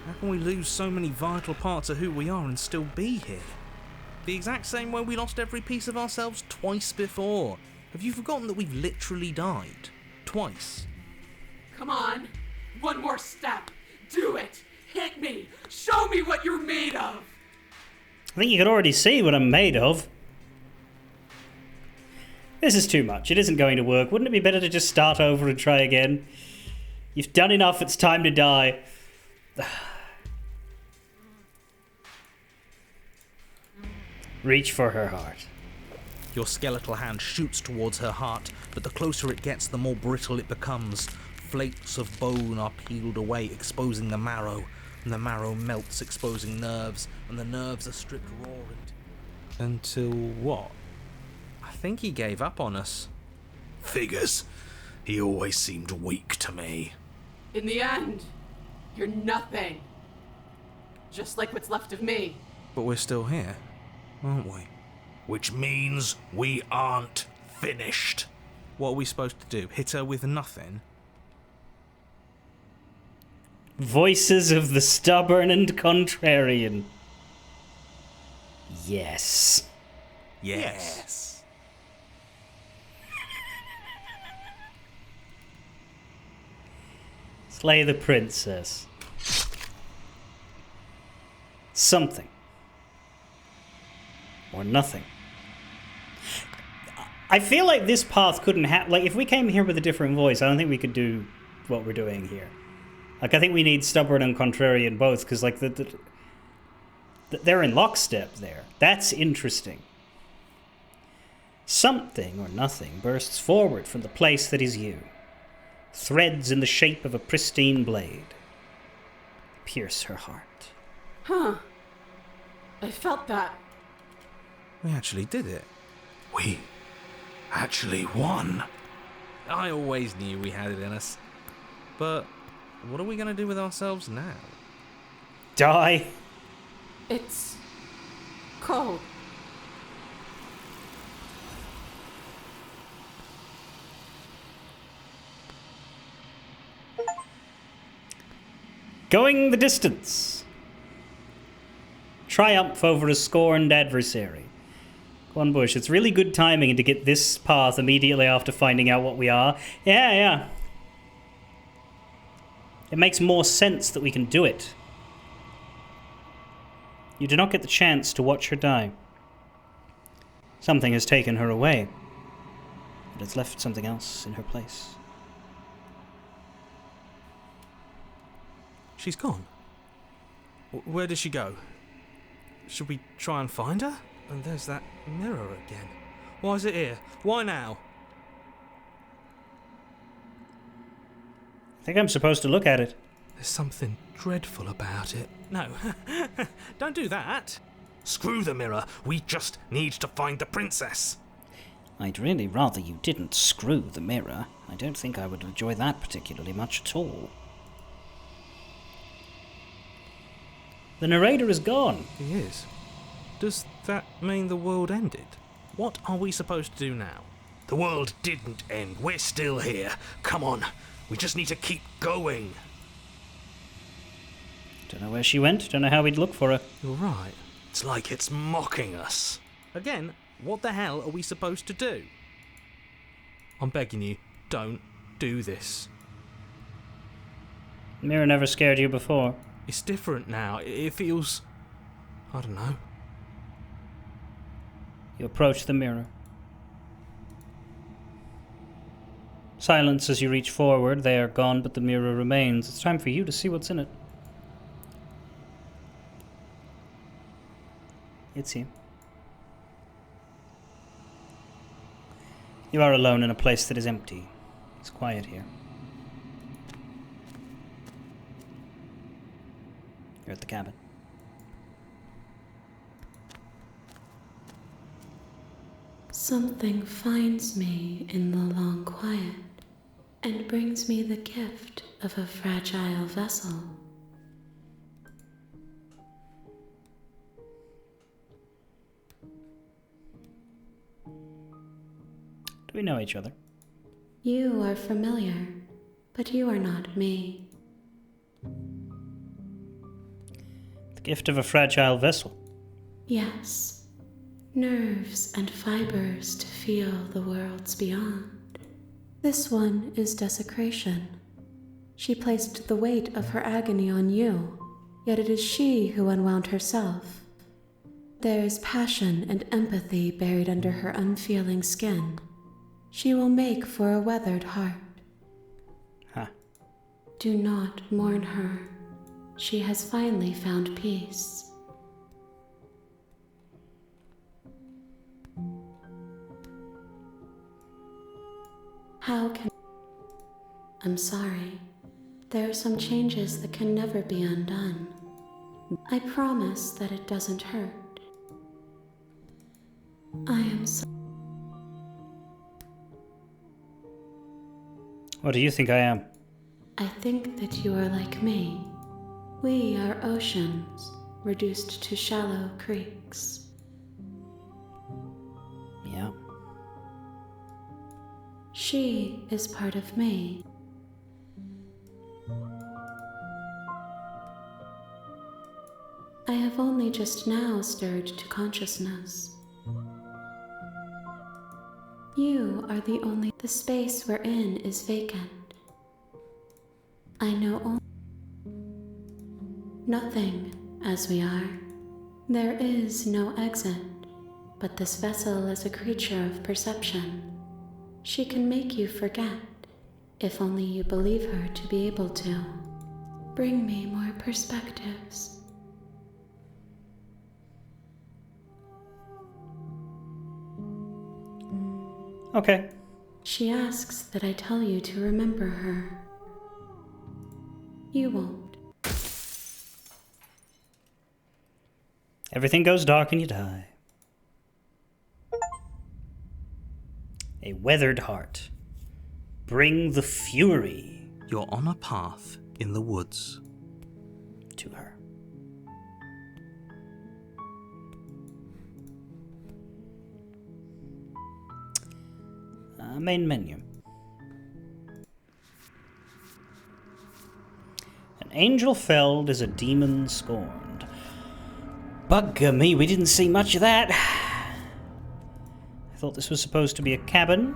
How can we lose so many vital parts of who we are and still be here? The exact same way we lost every piece of ourselves twice before. Have you forgotten that we've literally died? Twice. Come on. One more step. Do it. Hit me. Show me what you're made of. I think you can already see what I'm made of. This is too much. It isn't going to work. Wouldn't it be better to just start over and try again? You've done enough. It's time to die. Reach for her heart. Your skeletal hand shoots towards her heart, but the closer it gets, the more brittle it becomes. Flakes of bone are peeled away, exposing the marrow, and the marrow melts, exposing nerves, and the nerves are stripped raw until what? I think he gave up on us. Figures. He always seemed weak to me. In the end, you're nothing. Just like what's left of me. But we're still here, aren't we? Which means we aren't finished. What are we supposed to do? Hit her with nothing? Voices of the stubborn and contrarian. Yes. Yes. Slay the princess. Something. Or nothing. I feel like this path couldn't have... Like, if we came here with a different voice, I don't think we could do what we're doing here. Like, I think we need stubborn and contrarian both, because, like, they're in lockstep there. That's interesting. Something or nothing bursts forward from the place that is you. Threads in the shape of a pristine blade pierce her heart. Huh. I felt that. We actually did it. We actually won. I always knew we had it in us. But what are we going to do with ourselves now? Die? It's cold. Going the distance. Triumph over a scorned adversary. Go on, Bush. It's really good timing to get this path immediately after finding out what we are. Yeah. It makes more sense that we can do it. You do not get the chance to watch her die. Something has taken her away, but it's left something else in her place. She's gone. Where did she go? Should we try and find her? And there's that mirror again. Why is it here? Why now? I think I'm supposed to look at it. There's something dreadful about it. No, don't do that. Screw the mirror. We just need to find the princess. I'd really rather you didn't screw the mirror. I don't think I would enjoy that particularly much at all. The narrator is gone. He is. Does that mean the world ended? What are we supposed to do now? The world didn't end. We're still here. Come on. We just need to keep going. Don't know where she went. Don't know how we'd look for her. You're right. It's like it's mocking us. Again, what the hell are we supposed to do? I'm begging you, don't do this. Mirror never scared you before. It's different now. It feels... I don't know. You approach the mirror. Silence as you reach forward. They are gone, but the mirror remains. It's time for you to see what's in it. It's you. You are alone in a place that is empty. It's quiet here. You're at the cabin. Something finds me in the long quiet and brings me the gift of a fragile vessel. Do we know each other? You are familiar, but you are not me. The gift of a fragile vessel. Yes. Nerves and fibers to feel the worlds beyond. This one is desecration. She placed the weight of her agony on you, yet it is she who unwound herself. There is passion and empathy buried under her unfeeling skin. She will make for a weathered heart. Huh. Do not mourn her. She has finally found peace. How can... I'm sorry. There are some changes that can never be undone. I promise that it doesn't hurt. I am so... What do you think I am? I think that you are like me. We are oceans, reduced to shallow creeks. Yeah. She is part of me. I have only just now stirred to consciousness. You are the only. The space we're in is vacant. I know only nothing as we are. There is no exit, but this vessel is a creature of perception. She can make you forget, if only you believe her to be able to. Bring me more perspectives. Okay. She asks that I tell you to remember her. You won't. Everything goes dark and you die. A weathered heart. Bring the fury You're on a path in the woods. to her. Main menu. An angel felled is a demon scorned. Bugger me, we didn't see much of that. I thought this was supposed to be a cabin.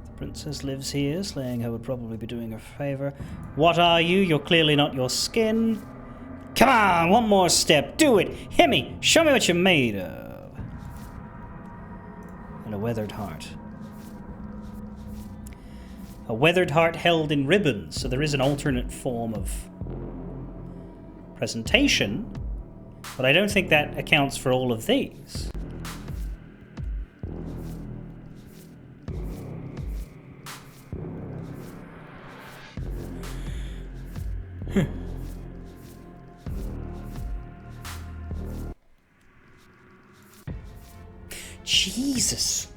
The princess lives here. Slaying her would probably be doing her a favor. What are you? You're clearly not your skin. Come on, one more step. Do it. Hit me. Show me what you're made of. And a weathered heart. A weathered heart held in ribbons, so there is an alternate form of presentation, but I don't think that accounts for all of these. Jesus.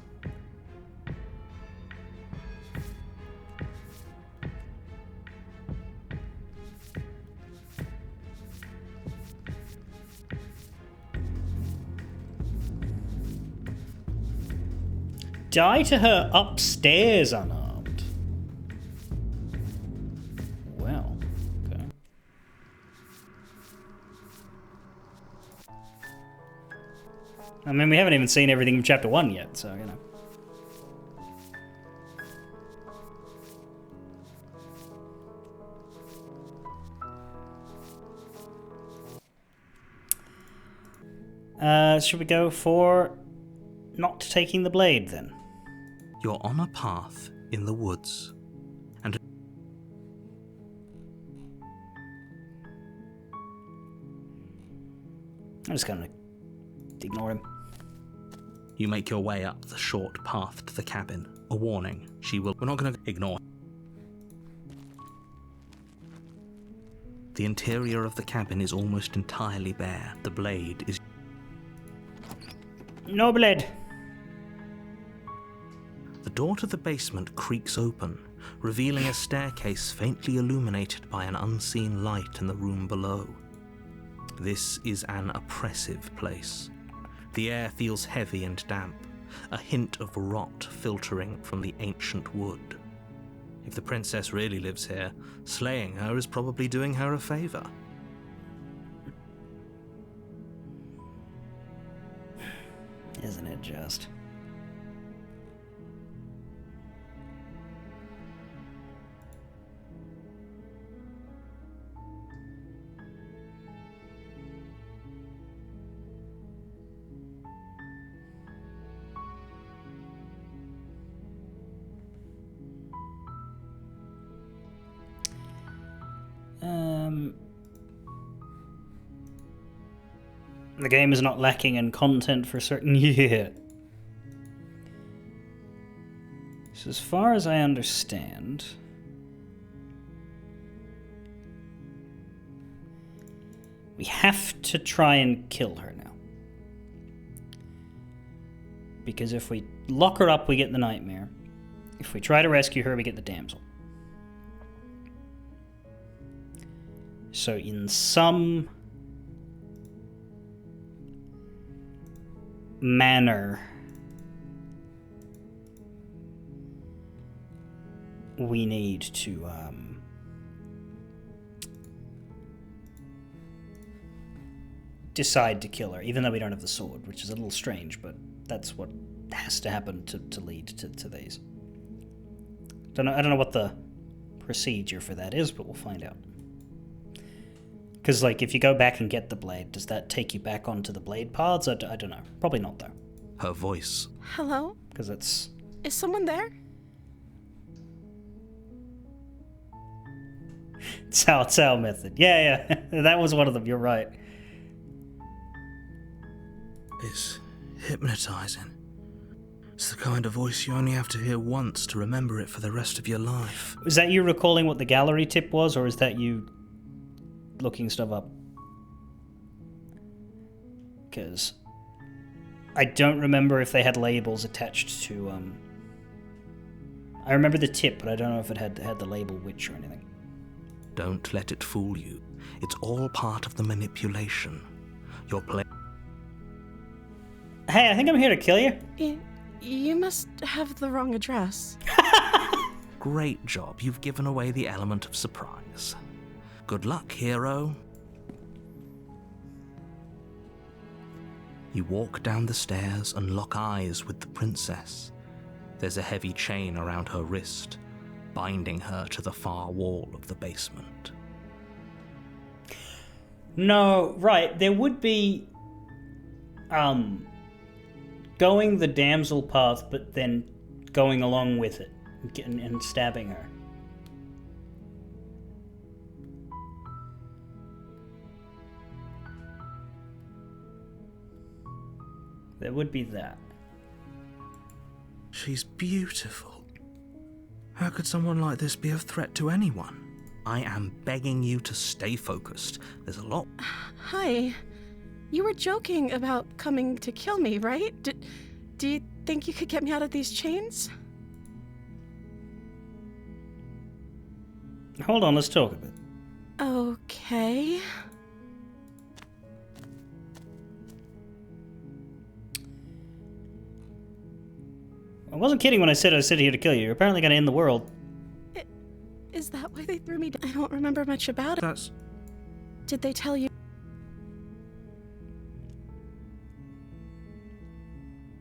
Die to her upstairs unarmed. Well, okay. I mean, we haven't even seen everything from chapter 1 yet, so, you know. Should we go for not taking the blade, then? You're on a path in the woods. And I'm just gonna ignore him. you make your way up the short path to the cabin. A warning, she will... We're not going to ignore. The interior of the cabin is almost entirely bare. The blade is... No blade. The door to the basement creaks open, revealing a staircase faintly illuminated by an unseen light in the room below. This is an oppressive place. The air feels heavy and damp, a hint of rot filtering from the ancient wood. If the princess really lives here, slaying her is probably doing her a favor. Isn't it just? The game is not lacking in content for certain yet. So as far as I understand, we have to try and kill her now. Because if we lock her up, we get the nightmare. If we try to rescue her, we get the damsel. So in some manner, we need to decide to kill her, even though we don't have the sword, which is a little strange, but that's what has to happen to lead to these. I don't know what the procedure for that is, but we'll find out. Because, like, if you go back and get the blade, does that take you back onto the blade paths? I don't know. Probably not, though. Her voice. Hello? Because it's... Is someone there? Cao Cao method. Yeah. That was one of them, you're right. It's hypnotizing. It's the kind of voice you only have to hear once to remember it for the rest of your life. Is that you recalling what the gallery tip was, or is that you looking stuff up? Because I don't remember if they had labels attached to... I remember the tip, but I don't know if it had the label witch or anything. Don't let it fool you. It's all part of the manipulation. You're playing... Hey, I think I'm here to kill you. You must have the wrong address. Great job. You've given away the element of surprise. Good luck, hero. You walk down the stairs and lock eyes with the princess. There's a heavy chain around her wrist, binding her to the far wall of the basement. No, right. There would be... going the damsel path, but then going along with it and stabbing her. There would be that. She's beautiful. How could someone like this be a threat to anyone? I am begging you to stay focused. There's a lot... Hi. You were joking about coming to kill me, right? Do you think you could get me out of these chains? Hold on, let's talk a bit. Okay. I wasn't kidding when I said here to kill you. You're apparently going to end the world. Is that why they threw me down? I don't remember much about it. Did they tell you?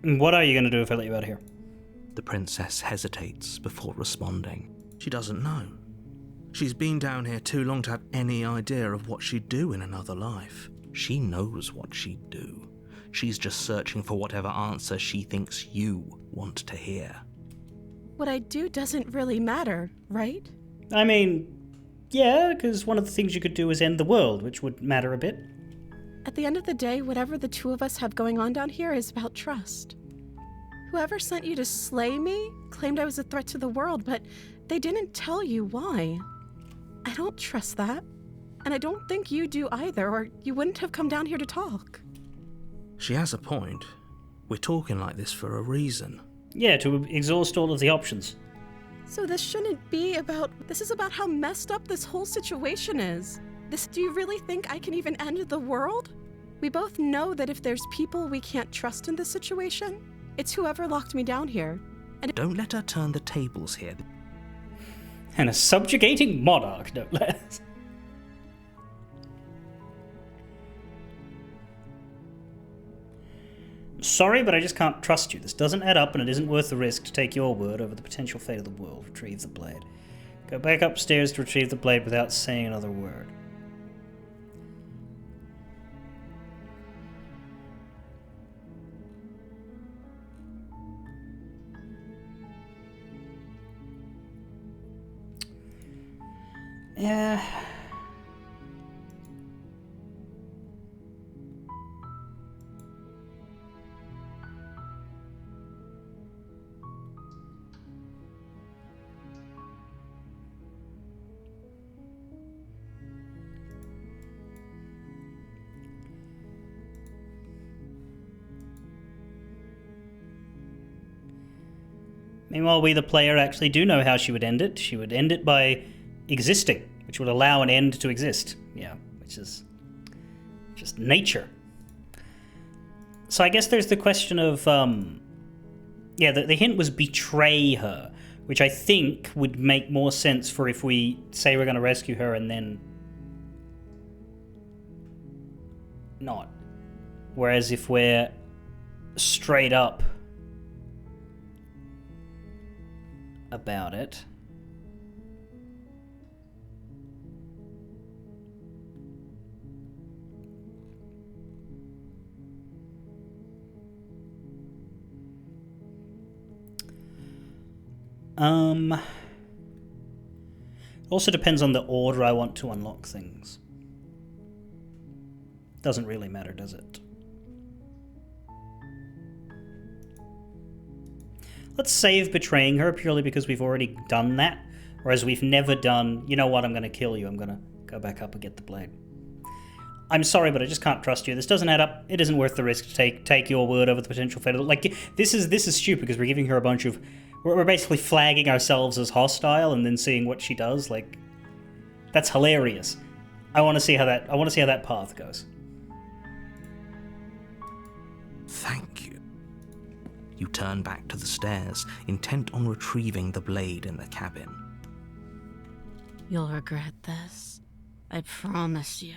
What are you going to do if I let you out of here? The princess hesitates before responding. She doesn't know. She's been down here too long to have any idea of what she'd do in another life. She knows what she'd do. She's just searching for whatever answer she thinks you want to hear. What I do doesn't really matter, right? I mean, yeah, because one of the things you could do is end the world, which would matter a bit. At the end of the day, whatever the two of us have going on down here is about trust. Whoever sent you to slay me claimed I was a threat to the world, but they didn't tell you why. I don't trust that. And I don't think you do either, or you wouldn't have come down here to talk. She has a point. We're talking like this for a reason. Yeah, to exhaust all of the options. So this shouldn't be about... This is about how messed up this whole situation is. Do you really think I can even end the world? We both know that if there's people we can't trust in this situation, it's whoever locked me down here. And don't let her turn the tables here. And a subjugating monarch, no less. Sorry, but I just can't trust you. This doesn't add up, and it isn't worth the risk to take your word over the potential fate of the world. Retrieve the blade. Go back upstairs to retrieve the blade without saying another word. Yeah. Meanwhile, we, the player, actually do know how she would end it. She would end it by existing, which would allow an end to exist. Yeah, which is just nature. So I guess there's the question of, yeah, the hint was betray her. which I think would make more sense for if we say we're going to rescue her and then not. Whereas if we're straight up about it, also depends on the order I want to unlock things. Doesn't really matter, does it? Let's save betraying her purely because we've already done that. Whereas we've never done, you know what, I'm going to kill you. I'm going to go back up and get the blade. I'm sorry, but I just can't trust you. This doesn't add up. It isn't worth the risk to take your word over the potential fate. Like, this is stupid because we're giving her a bunch of... We're basically flagging ourselves as hostile and then seeing what she does. Like, that's hilarious. I want to see how that path goes. Thank you. You turn back to the stairs, intent on retrieving the blade in the cabin. You'll regret this. I promise you.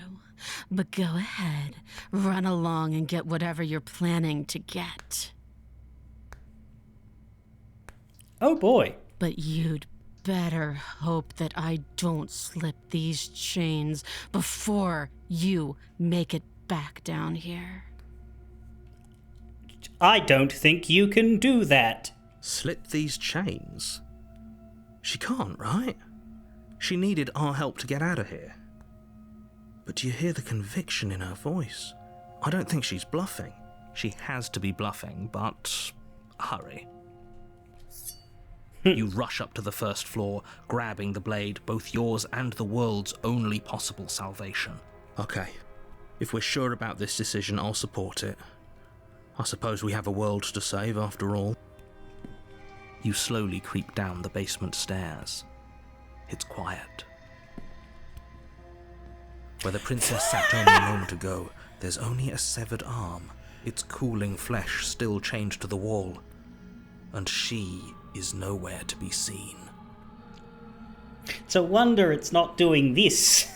But go ahead, run along and get whatever you're planning to get. Oh boy. But you'd better hope that I don't slip these chains before you make it back down here. I don't think you can do that. Slip these chains? She can't, right? She needed our help to get out of here. But do you hear the conviction in her voice? I don't think she's bluffing. She has to be bluffing, but hurry. You rush up to the first floor, grabbing the blade, both yours and the world's only possible salvation. Okay, if we're sure about this decision, I'll support it. I suppose we have a world to save after all. You slowly creep down the basement stairs. It's quiet. Where the princess sat only a moment ago, there's only a severed arm, its cooling flesh still chained to the wall, and she is nowhere to be seen. It's a wonder it's not doing this.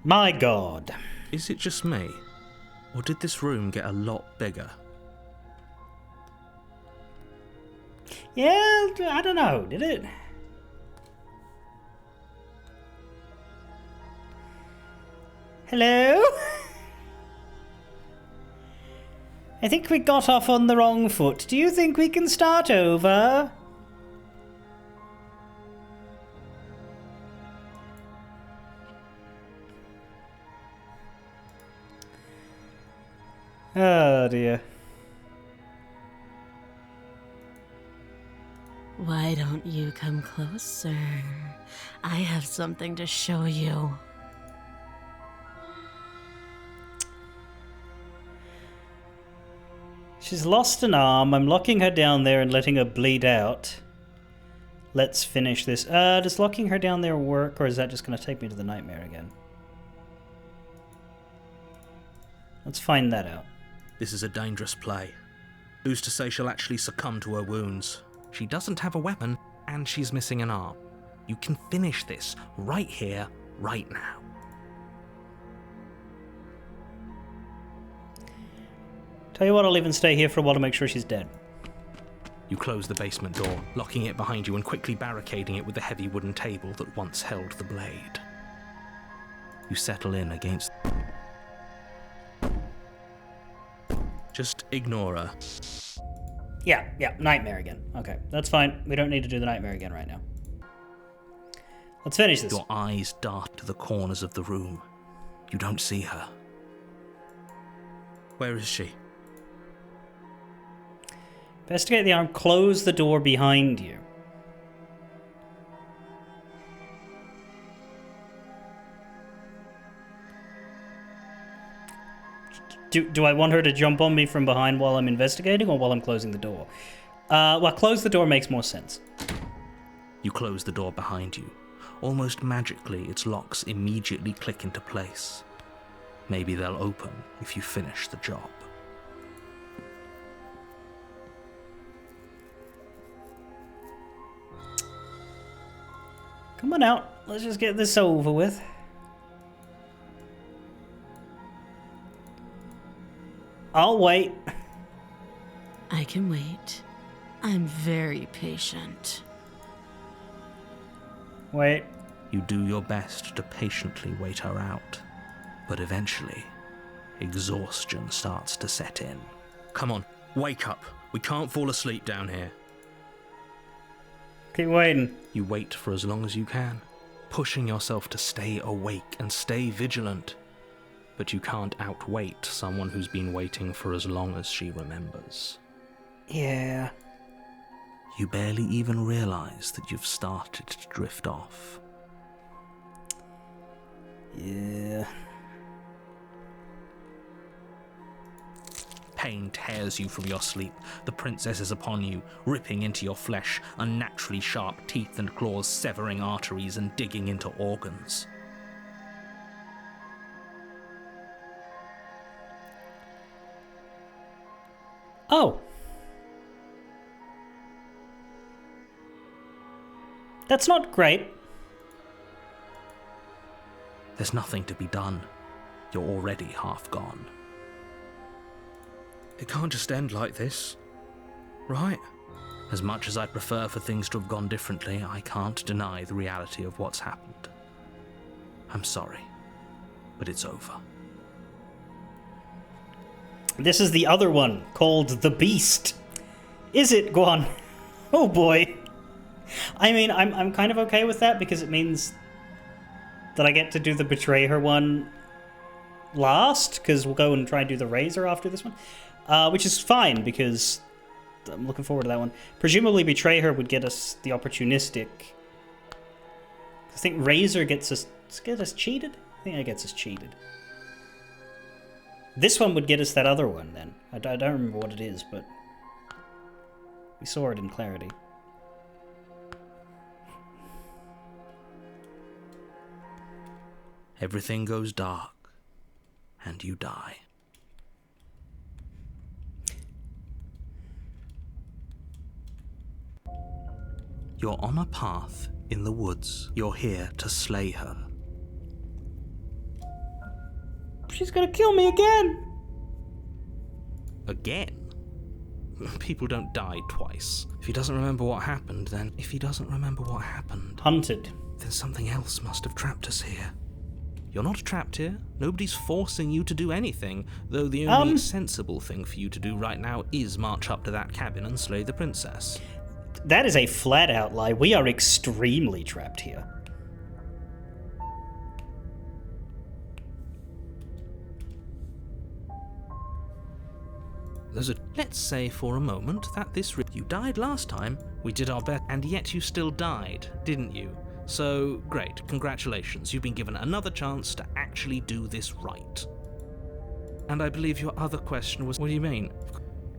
My God. Is it just me? Or did this room get a lot bigger? Yeah, I don't know, did it? Hello? I think we got off on the wrong foot. Do you think we can start over? Oh dear. Why don't you come closer? I have something to show you. She's lost an arm. I'm locking her down there and letting her bleed out. Let's finish this. Does locking her down there work, or is that just going to take me to the nightmare again? Let's find that out. This is a dangerous play. Who's to say she'll actually succumb to her wounds? She doesn't have a weapon, and she's missing an arm. You can finish this right here, right now. Tell you what, I'll even stay here for a while to make sure she's dead. You close the basement door, locking it behind you and quickly barricading it with the heavy wooden table that once held the blade. You settle in against... Just ignore her. Yeah, nightmare again. Okay, that's fine. We don't need to do the nightmare again right now. Let's finish this. Your eyes dart to the corners of the room. You don't see her. Where is she? Investigate the arm. Close the door behind you. Do I want her to jump on me from behind while I'm investigating or while I'm closing the door? Well, close the door makes more sense. You close the door behind you. Almost magically, its locks immediately click into place. Maybe they'll open if you finish the job. Come on out. Let's just get this over with. I'll wait. I can wait. I'm very patient. Wait. You do your best to patiently wait her out, but eventually, exhaustion starts to set in. Come on, wake up. We can't fall asleep down here. Keep waiting. You wait for as long as you can, pushing yourself to stay awake and stay vigilant. But you can't outwait someone who's been waiting for as long as she remembers. Yeah. You barely even realize that you've started to drift off. Yeah. Pain tears you from your sleep. The princess is upon you, ripping into your flesh, unnaturally sharp teeth and claws severing arteries and digging into organs. Oh. That's not great. There's nothing to be done. You're already half gone. It can't just end like this, right? As much as I'd prefer for things to have gone differently, I can't deny the reality of what's happened. I'm sorry, but it's over. This is the other one, called The Beast. Is it, Guan? Oh boy. I mean, I'm kind of okay with that because it means that I get to do the Betray Her one last, because we'll go and try and do the Razor after this one. Which is fine, because I'm looking forward to that one. Presumably Betray Her would get us the opportunistic. I think Razor gets us cheated? I think it gets us cheated. This one would get us that other one, then. I don't remember what it is, but we saw it in clarity. Everything goes dark, and you die. You're on a path in the woods. You're here to slay her. She's gonna kill me again! Again? People don't die twice. If he doesn't remember what happened, then... Hunted. Then something else must have trapped us here. You're not trapped here. Nobody's forcing you to do anything, though the only sensible thing for you to do right now is march up to that cabin and slay the princess. That is a flat-out lie. We are extremely trapped here. Let's say for a moment that you died last time, we did our best, and yet you still died, didn't you? So, great, congratulations, you've been given another chance to actually do this right. And I believe your other question was, what do you mean?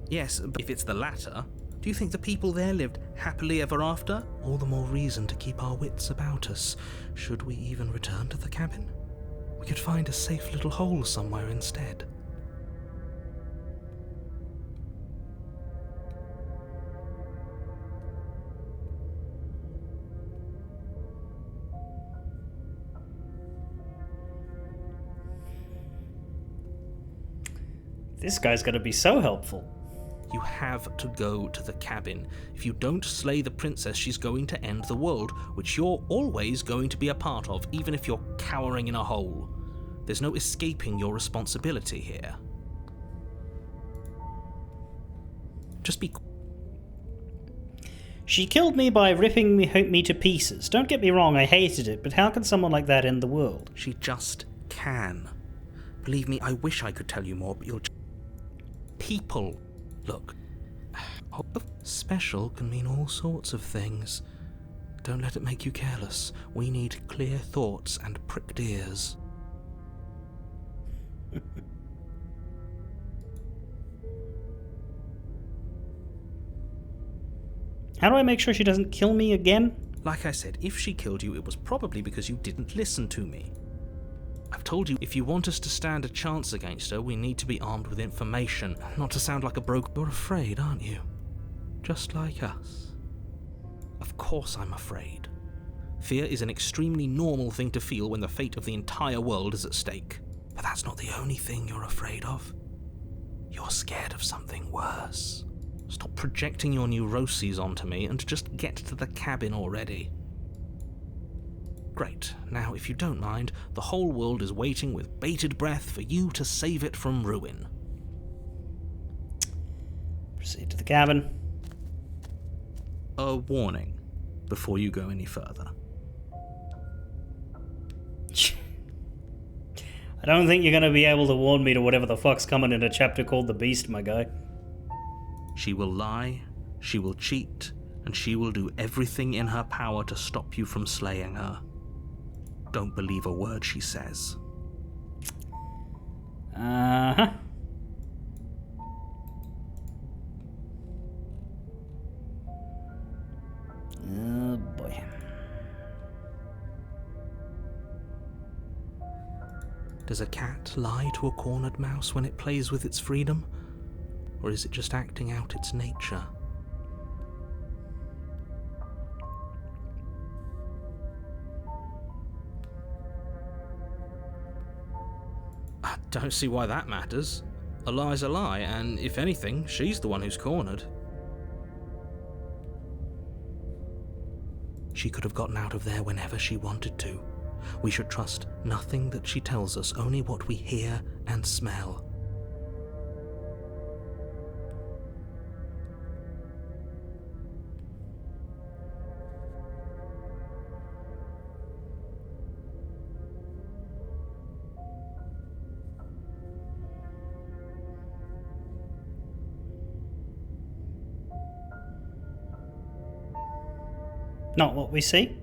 Yes, but if it's the latter, do you think the people there lived happily ever after? All the more reason to keep our wits about us. Should we even return to the cabin? We could find a safe little hole somewhere instead. This guy's gonna be so helpful. You have to go to the cabin. If you don't slay the princess, she's going to end the world, which you're always going to be a part of, even if you're cowering in a hole. There's no escaping your responsibility here. Just be... She killed me by ripping me to pieces. Don't get me wrong, I hated it, but how can someone like that end the world? She just can. Believe me, I wish I could tell you more, but you'll... People. Look. Special can mean all sorts of things. Don't let it make you careless. We need clear thoughts and pricked ears. How do I make sure she doesn't kill me again? Like I said, if she killed you, it was probably because you didn't listen to me. I've told you, if you want us to stand a chance against her, we need to be armed with information. Not to sound like a broke... You're afraid, aren't you? Just like us. Of course I'm afraid. Fear is an extremely normal thing to feel when the fate of the entire world is at stake. But that's not the only thing you're afraid of. You're scared of something worse. Stop projecting your neuroses onto me and just get to the cabin already. Great. Now, if you don't mind, the whole world is waiting with bated breath for you to save it from ruin. Proceed to the cabin. A warning before you go any further. I don't think you're going to be able to warn me to whatever the fuck's coming in a chapter called The Beast, my guy. She will lie, she will cheat, and she will do everything in her power to stop you from slaying her. Don't believe a word she says. Uh-huh. Oh boy. Does a cat lie to a cornered mouse when it plays with its freedom? Or is it just acting out its nature? I don't see why that matters. A lie's a lie, and if anything, she's the one who's cornered. She could have gotten out of there whenever she wanted to. We should trust nothing that she tells us, only what we hear and smell. Not what we see.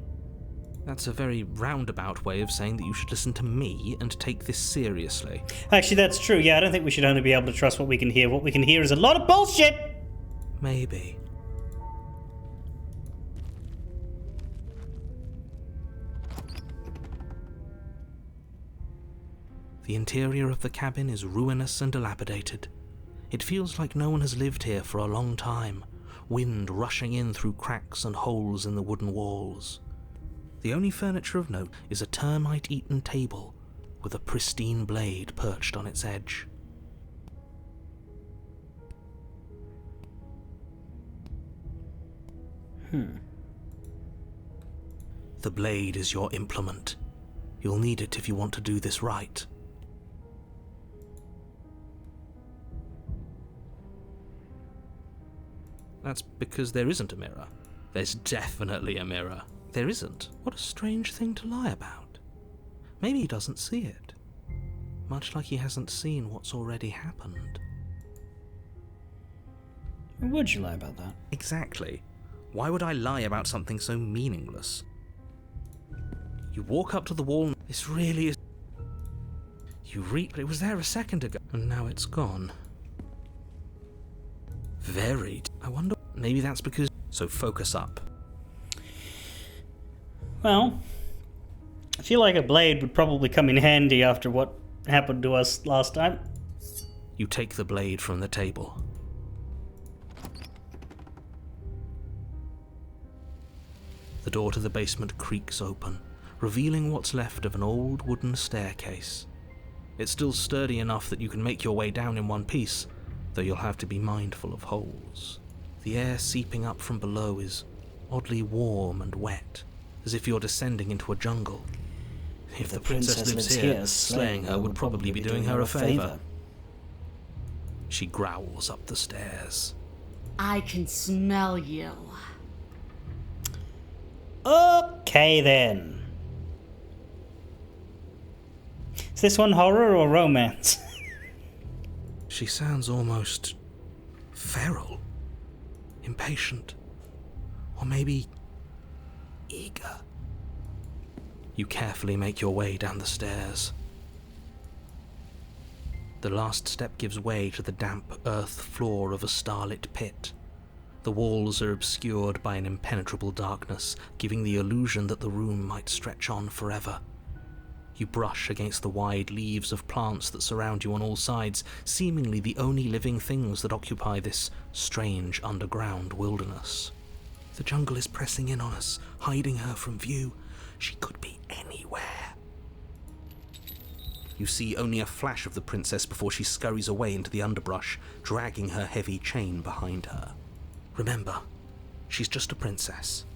That's a very roundabout way of saying that you should listen to me and take this seriously. Actually, that's true. Yeah, I don't think we should only be able to trust what we can hear. What we can hear is a lot of bullshit! Maybe. The interior of the cabin is ruinous and dilapidated. It feels like no one has lived here for a long time, wind rushing in through cracks and holes in the wooden walls. The only furniture of note is a termite-eaten table with a pristine blade perched on its edge. The blade is your implement. You'll need it if you want to do this right. That's because there isn't a mirror. There's definitely a mirror. There isn't. What a strange thing to lie about. Maybe he doesn't see it. Much like he hasn't seen what's already happened. Would you lie about that? Exactly. Why would I lie about something so meaningless? You walk up to the wall. This really is... You reach, but it was there a second ago, and now it's gone. Varied. I wonder... Maybe that's because... So focus up. Well, I feel like a blade would probably come in handy after what happened to us last time. You take the blade from the table. The door to the basement creaks open, revealing what's left of an old wooden staircase. It's still sturdy enough that you can make your way down in one piece, though you'll have to be mindful of holes. The air seeping up from below is oddly warm and wet, as if you're descending into a jungle. If the princess lives here, slaying her would probably be doing her a favor. She growls up the stairs. I can smell you. Okay then. Is this one horror or romance? She sounds almost feral, impatient, or maybe eager. You carefully make your way down the stairs. The last step gives way to the damp earth floor of a starlit pit. The walls are obscured by an impenetrable darkness, giving the illusion that the room might stretch on forever. You brush against the wide leaves of plants that surround you on all sides, seemingly the only living things that occupy this strange underground wilderness. The jungle is pressing in on us, hiding her from view. She could be anywhere. You see only a flash of the princess before she scurries away into the underbrush, dragging her heavy chain behind her. Remember, she's just a princess.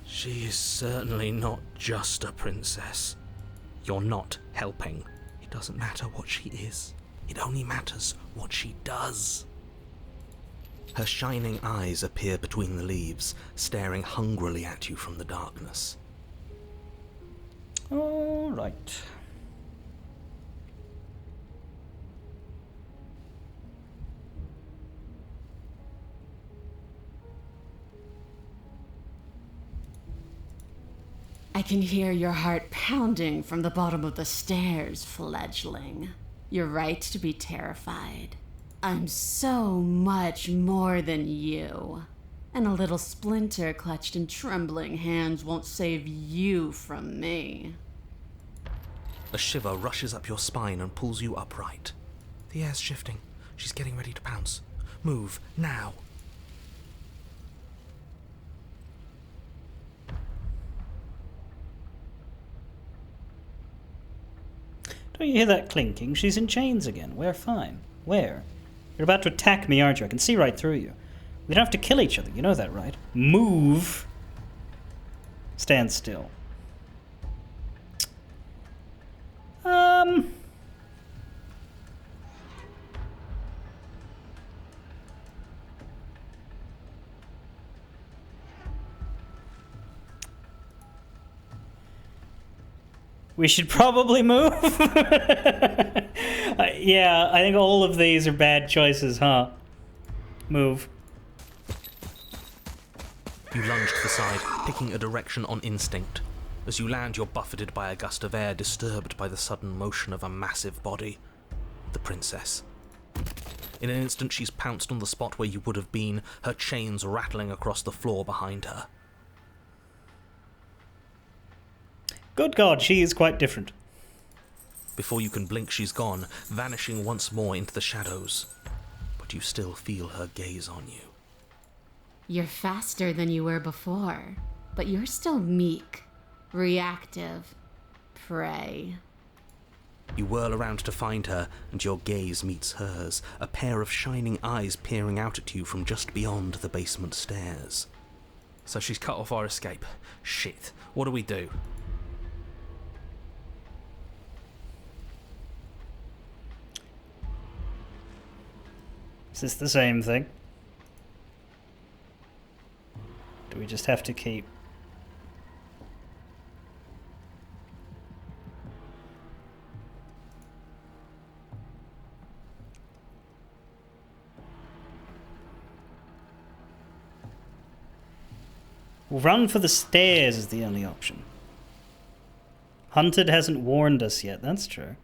She is certainly not just a princess. You're not helping. It doesn't matter what she is. It only matters what she does. Her shining eyes appear between the leaves, staring hungrily at you from the darkness. All right. I can hear your heart pounding from the bottom of the stairs, fledgling. You're right to be terrified. I'm so much more than you. And a little splinter clutched in trembling hands won't save you from me. A shiver rushes up your spine and pulls you upright. The air's shifting. She's getting ready to pounce. Move, now. Don't you hear that clinking? She's in chains again. We're fine. Where? You're about to attack me, aren't you? I can see right through you. We don't have to kill each other. You know that, right? Move. Stand still. We should probably move. Yeah, I think all of these are bad choices, huh? Move. You lunge to the side, picking a direction on instinct. As you land, you're buffeted by a gust of air, disturbed by the sudden motion of a massive body. The princess. In an instant, she's pounced on the spot where you would have been, her chains rattling across the floor behind her. Good God, she is quite different. Before you can blink, she's gone, vanishing once more into the shadows. But you still feel her gaze on you. You're faster than you were before, but you're still meek, reactive, prey. You whirl around to find her, and your gaze meets hers, a pair of shining eyes peering out at you from just beyond the basement stairs. So she's cut off our escape. Shit, what do we do? Is this the same thing? Do we just have to keep... Run for the stairs is the only option. Hunted hasn't warned us yet, that's true.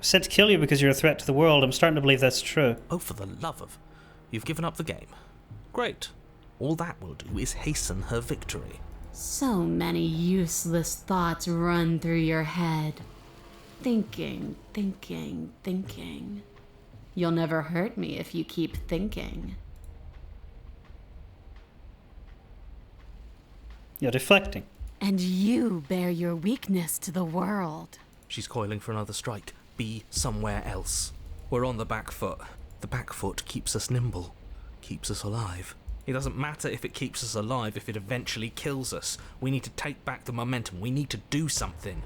Sent to kill you because you're a threat to the world. I'm starting to believe that's true. Oh, for the love of... You've given up the game. Great. All that will do is hasten her victory. So many useless thoughts run through your head. Thinking, thinking, thinking. You'll never hurt me if you keep thinking. You're deflecting. And you bear your weakness to the world. She's coiling for another strike. Be somewhere else. We're on the back foot. The back foot keeps us nimble, keeps us alive. It doesn't matter if it keeps us alive if it eventually kills us. We need to take back the momentum. We need to do something.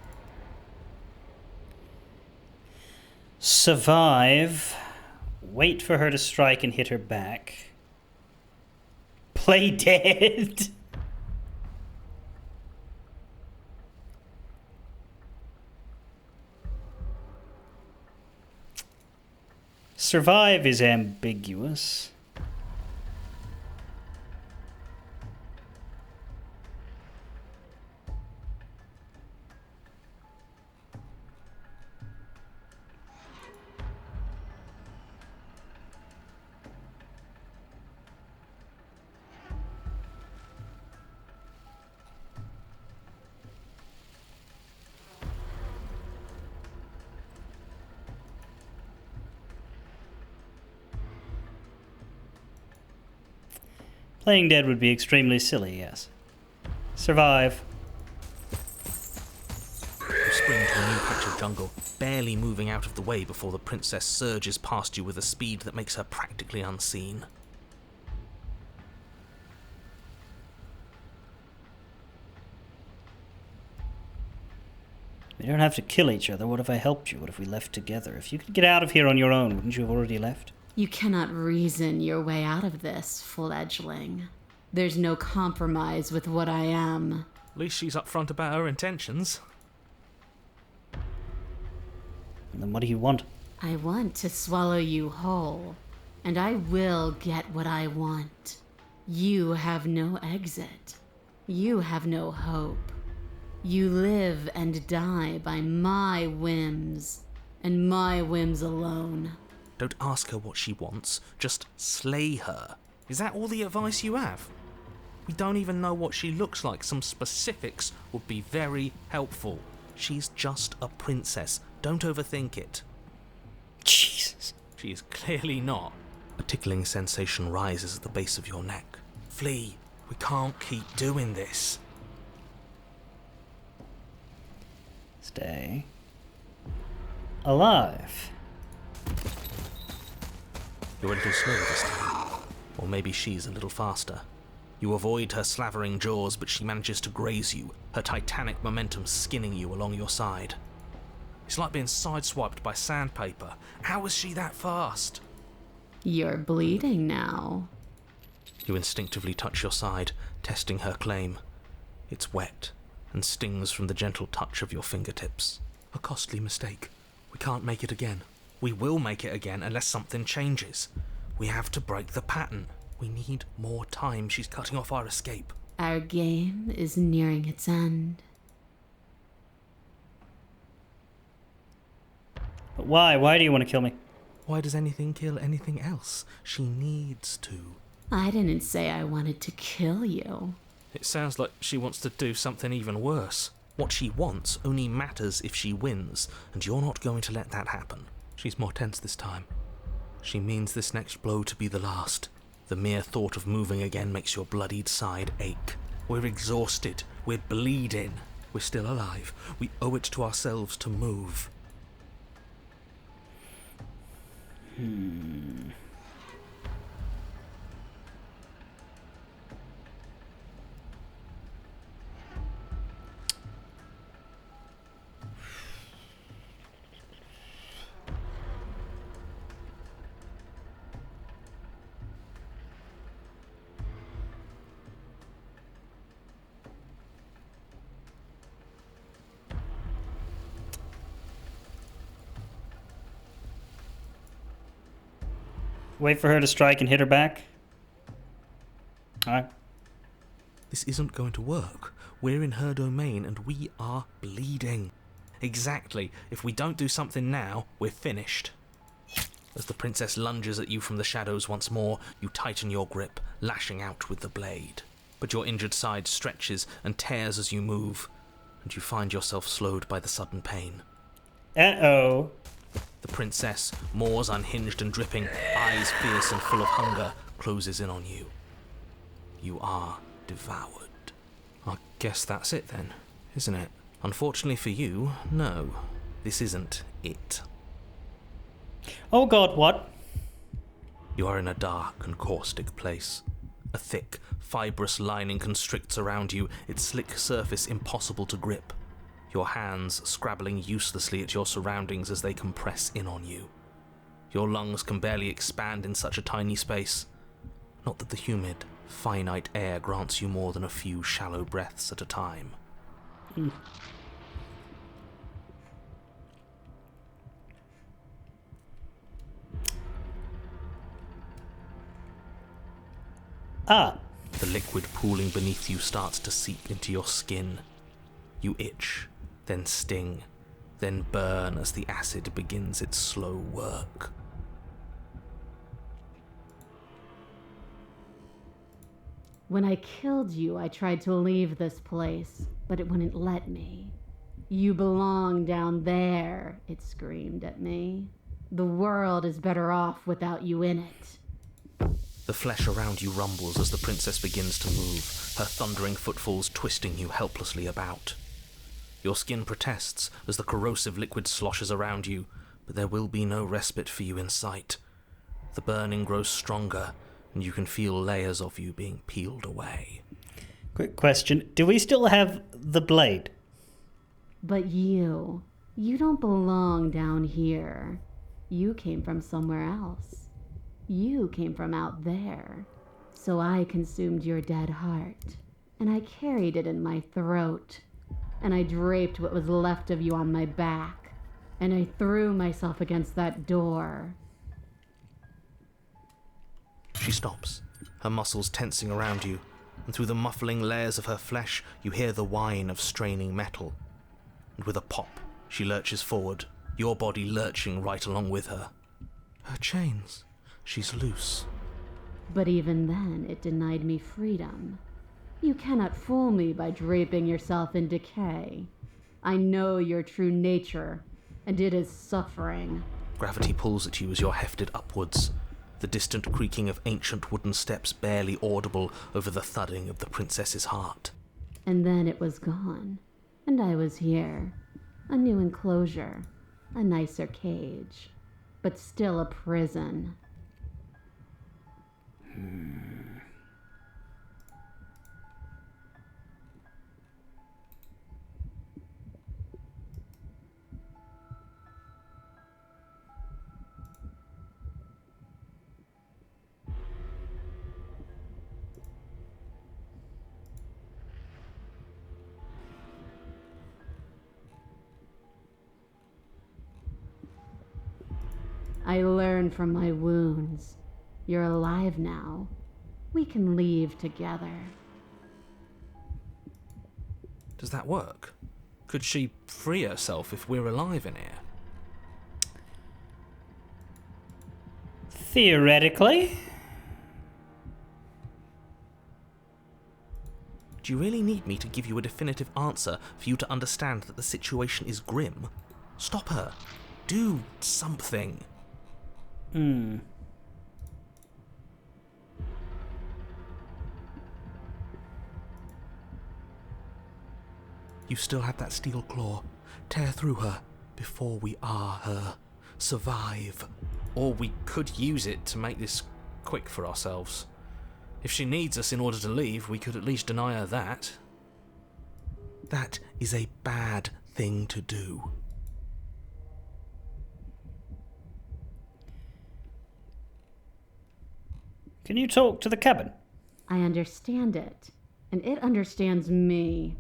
Survive. Wait for her to strike and hit her back. Play dead. Survive is ambiguous. Playing dead would be extremely silly, yes. Survive. You spring to a new patch of jungle, barely moving out of the way before the princess surges past you with a speed that makes her practically unseen. We don't have to kill each other. What if I helped you? What if we left together? If you could get out of here on your own, wouldn't you have already left? You cannot reason your way out of this, fledgling. There's no compromise with what I am. At least she's upfront about her intentions. And then what do you want? I want to swallow you whole, and I will get what I want. You have no exit. You have no hope. You live and die by my whims, and my whims alone. Don't ask her what she wants, just slay her. Is that all the advice you have? We don't even know what she looks like. Some specifics would be very helpful. She's just a princess. Don't overthink it. Jesus. She is clearly not. A tickling sensation rises at the base of your neck. Flee. We can't keep doing this. Stay alive. You're a little slow this time. Or maybe she's a little faster. You avoid her slavering jaws, but she manages to graze you, her titanic momentum skinning you along your side. It's like being sideswiped by sandpaper. How is she that fast? You're bleeding now. You instinctively touch your side, testing her claim. It's wet, and stings from the gentle touch of your fingertips. A costly mistake. We can't make it again. We will make it again unless something changes. We have to break the pattern. We need more time. She's cutting off our escape. Our game is nearing its end. But why? Why do you want to kill me? Why does anything kill anything else? She needs to. I didn't say I wanted to kill you. It sounds like she wants to do something even worse. What she wants only matters if she wins, and you're not going to let that happen. She's more tense this time. She means this next blow to be the last. The mere thought of moving again makes your bloodied side ache. We're exhausted. We're bleeding. We're still alive. We owe it to ourselves to move. Wait for her to strike and hit her back? Alright. This isn't going to work. We're in her domain and we are bleeding. Exactly. If we don't do something now, we're finished. As the princess lunges at you from the shadows once more, you tighten your grip, lashing out with the blade. But your injured side stretches and tears as you move, and you find yourself slowed by the sudden pain. Uh-oh. The princess, maws unhinged and dripping, eyes fierce and full of hunger, closes in on you. You are devoured. I guess that's it then, isn't it? Unfortunately for you, no. This isn't it. Oh god, what? You are in a dark and caustic place. A thick, fibrous lining constricts around you, its slick surface impossible to grip. Your hands scrabbling uselessly at your surroundings as they compress in on you. Your lungs can barely expand in such a tiny space. Not that the humid, finite air grants you more than a few shallow breaths at a time. Ah. The liquid pooling beneath you starts to seep into your skin. You itch, then sting, then burn as the acid begins its slow work. When I killed you, I tried to leave this place, but it wouldn't let me. You belong down there, it screamed at me. The world is better off without you in it. The flesh around you rumbles as the princess begins to move, her thundering footfalls twisting you helplessly about. Your skin protests as the corrosive liquid sloshes around you, but there will be no respite for you in sight. The burning grows stronger, and you can feel layers of you being peeled away. Quick question. Do we still have the blade? But you don't belong down here. You came from somewhere else. You came from out there. So I consumed your dead heart, and I carried it in my throat, and I draped what was left of you on my back, and I threw myself against that door. She stops, her muscles tensing around you, and through the muffling layers of her flesh you hear the whine of straining metal. And with a pop, she lurches forward, your body lurching right along with her. Her chains. She's loose. But even then, it denied me freedom. You cannot fool me by draping yourself in decay. I know your true nature, and it is suffering. Gravity pulls at you as you're hefted upwards, the distant creaking of ancient wooden steps barely audible over the thudding of the princess's heart. And then it was gone, and I was here. A new enclosure, a nicer cage, but still a prison. I learned from my wounds. You're alive now. We can leave together. Does that work? Could she free herself if we're alive in here? Theoretically. Do you really need me to give you a definitive answer for you to understand that the situation is grim? Stop her. Do something. You still have that steel claw. Tear through her before we are her. Survive. Or we could use it to make this quick for ourselves. If she needs us in order to leave, we could at least deny her that. That is a bad thing to do. Can you talk to the cabin? I understand it, and it understands me.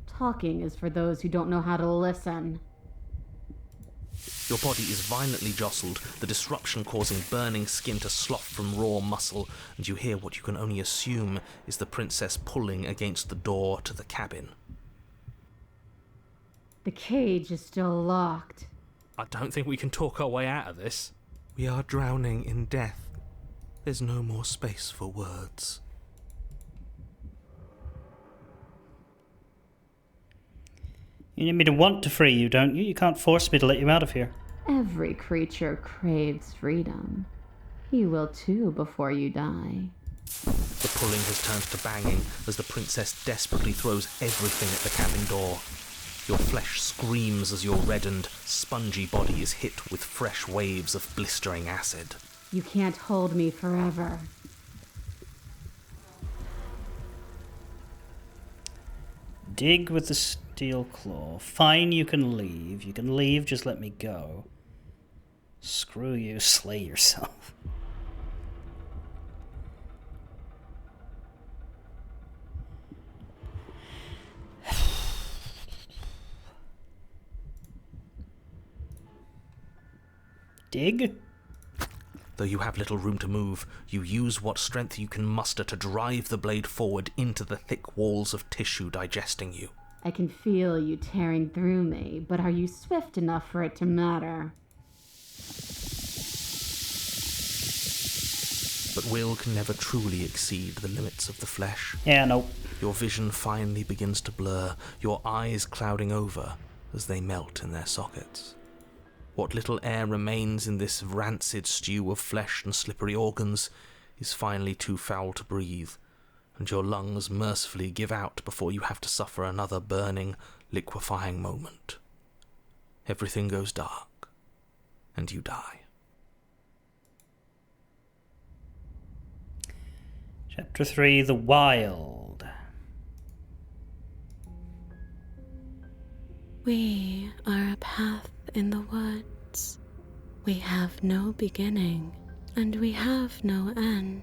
Talking is for those who don't know how to listen. Your body is violently jostled, the disruption causing burning skin to slough from raw muscle, and you hear what you can only assume is the princess pulling against the door to the cabin. The cage is still locked. I don't think we can talk our way out of this. We are drowning in death. There's no more space for words. You need me to want to free you, don't you? You can't force me to let you out of here. Every creature craves freedom. You will too before you die. The pulling has turned to banging as the princess desperately throws everything at the cabin door. Your flesh screams as your reddened, spongy body is hit with fresh waves of blistering acid. You can't hold me forever. Dig with the steel claw. Fine, you can leave. You can leave, just let me go. Screw you, slay yourself. Dig? Though you have little room to move, you use what strength you can muster to drive the blade forward into the thick walls of tissue digesting you. I can feel you tearing through me, but are you swift enough for it to matter? But will can never truly exceed the limits of the flesh. Yeah, nope. Your vision finally begins to blur, your eyes clouding over as they melt in their sockets. What little air remains in this rancid stew of flesh and slippery organs is finally too foul to breathe, and your lungs mercifully give out before you have to suffer another burning, liquefying moment. Everything goes dark, and you die. Chapter 3, The Wild. We are a path in the woods. We have no beginning, and we have no end.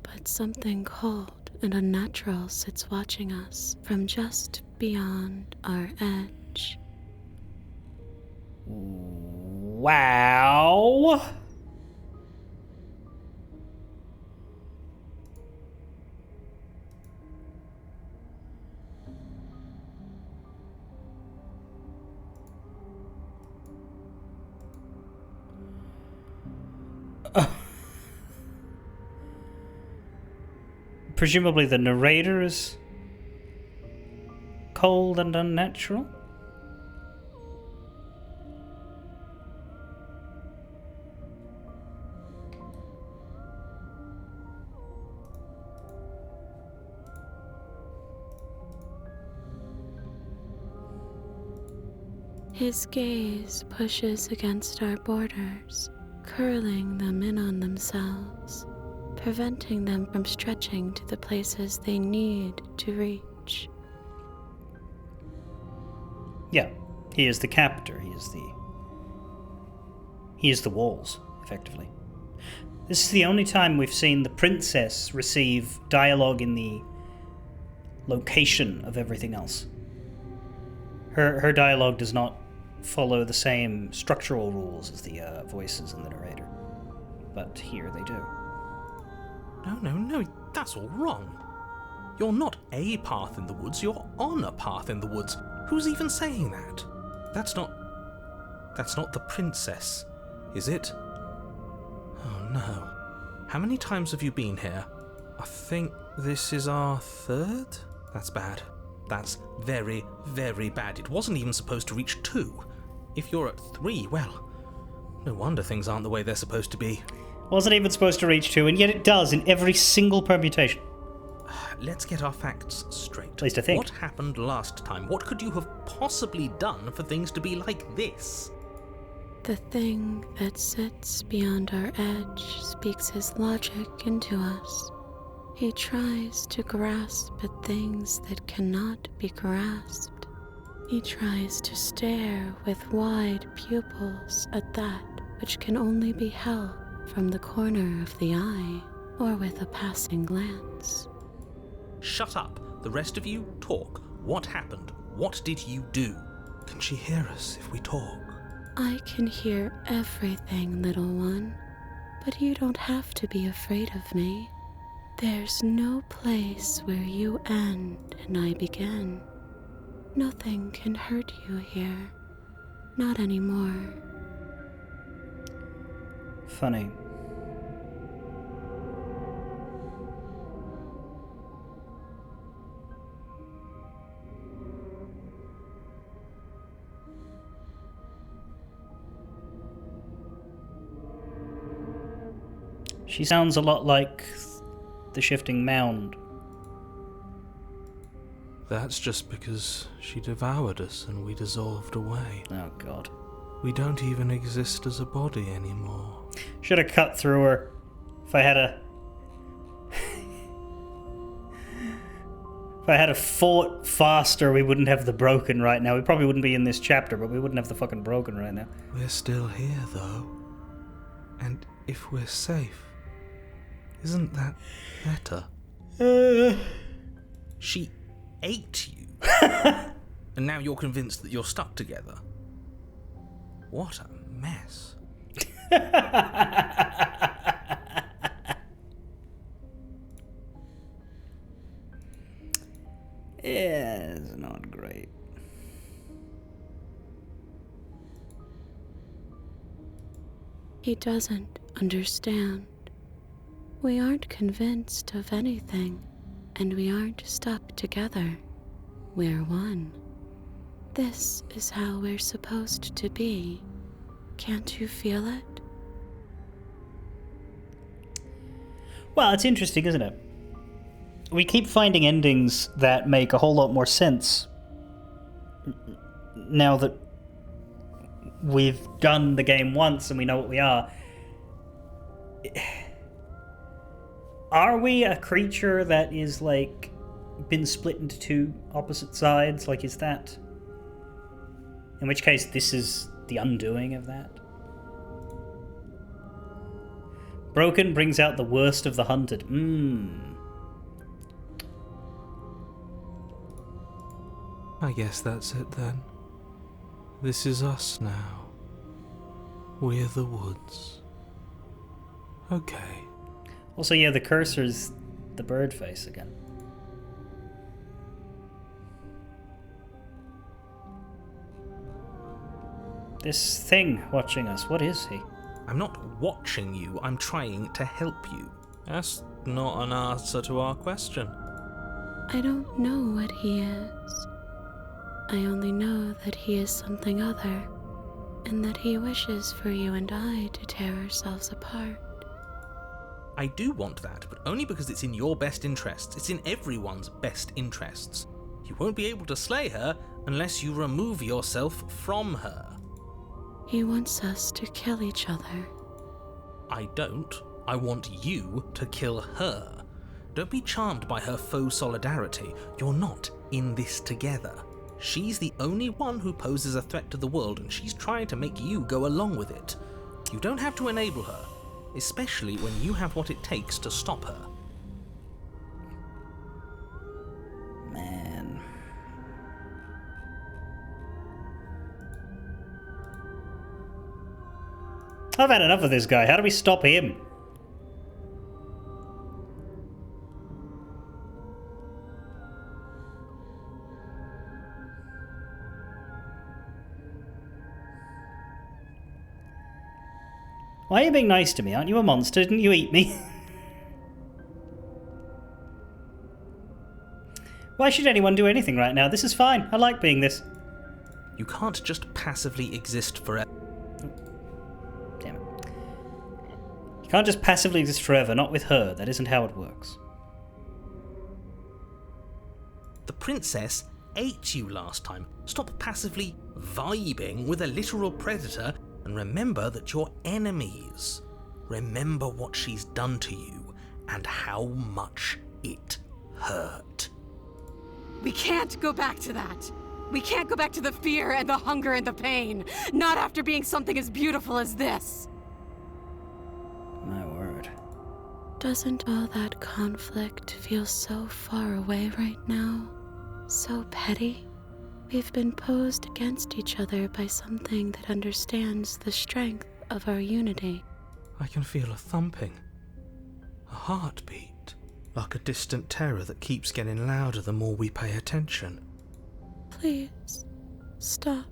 But something cold and unnatural sits watching us from just beyond our edge. Wow. Presumably the narrator is cold and unnatural? His gaze pushes against our borders, curling them in on themselves, preventing them from stretching to the places they need to reach. Yeah, he is the captor. He is the walls, effectively. This is the only time we've seen the princess receive dialogue in the location of everything else. Her dialogue does not follow the same structural rules as the voices in the narrator, but here they do. No, that's all wrong. You're not a path in the woods, you're on a path in the woods. Who's even saying that? That's not the princess, is it? Oh no. How many times have you been here? I think this is our third? That's bad. That's very, very bad. It wasn't even supposed to reach 2. If you're at 3, well, no wonder things aren't the way they're supposed to be. Wasn't even supposed to reach 2, and yet it does in every single permutation. Let's get our facts straight. At least I think. What happened last time? What could you have possibly done for things to be like this? The thing that sits beyond our edge speaks his logic into us. He tries to grasp at things that cannot be grasped. He tries to stare with wide pupils at that which can only be held from the corner of the eye or with a passing glance. Shut up. The rest of you, talk. What happened? What did you do? Can she hear us if we talk? I can hear everything, little one, but you don't have to be afraid of me. There's no place where you end and I begin. Nothing can hurt you here. Not anymore. Funny. She sounds a lot like the Shifting Mound. That's just because she devoured us and we dissolved away. Oh, God. We don't even exist as a body anymore. Should have cut through her. If I had a... If I had a fought faster, we wouldn't have the Broken right now. We probably wouldn't be in this chapter, but we wouldn't have the fucking Broken right now. We're still here, though. And if we're safe, isn't that better? She ate you. And now you're convinced that you're stuck together. What a mess. Yeah, it's not great. He doesn't understand. We aren't convinced of anything, and we aren't stuck together. We're one. This is how we're supposed to be. Can't you feel it? Well, it's interesting, isn't it? We keep finding endings that make a whole lot more sense now that we've done the game once and we know what we are. Are we a creature that is, like, been split into two opposite sides? Like, is that... In which case, this is the undoing of that? Broken brings out the worst of the hunted. I guess that's it then. This is us now. We're the woods. Okay. Also, yeah, the cursor's the bird face again. This thing watching us, what is he? I'm not watching you, I'm trying to help you. That's not an answer to our question. I don't know what he is. I only know that he is something other, and that he wishes for you and I to tear ourselves apart. I do want that, but only because it's in your best interests. It's in everyone's best interests. You won't be able to slay her unless you remove yourself from her. He wants us to kill each other. I don't. I want you to kill her. Don't be charmed by her faux solidarity. You're not in this together. She's the only one who poses a threat to the world, and she's trying to make you go along with it. You don't have to enable her, especially when you have what it takes to stop her. Man. I've had enough of this guy. How do we stop him? Why are you being nice to me? Aren't you a monster? Didn't you eat me? Why should anyone do anything right now? This is fine. I like being this. You can't just passively exist forever. Damn it. You can't just passively exist forever, not with her. That isn't how it works. The princess ate you last time. Stop passively vibing with a literal predator and remember that you're enemies. Remember what she's done to you and how much it hurt. We can't go back to that. We can't go back to the fear and the hunger and the pain. Not after being something as beautiful as this. My word. Doesn't all that conflict feel so far away right now? So petty? We've been posed against each other by something that understands the strength of our unity. I can feel a thumping. A heartbeat. Like a distant terror that keeps getting louder the more we pay attention. Please, stop.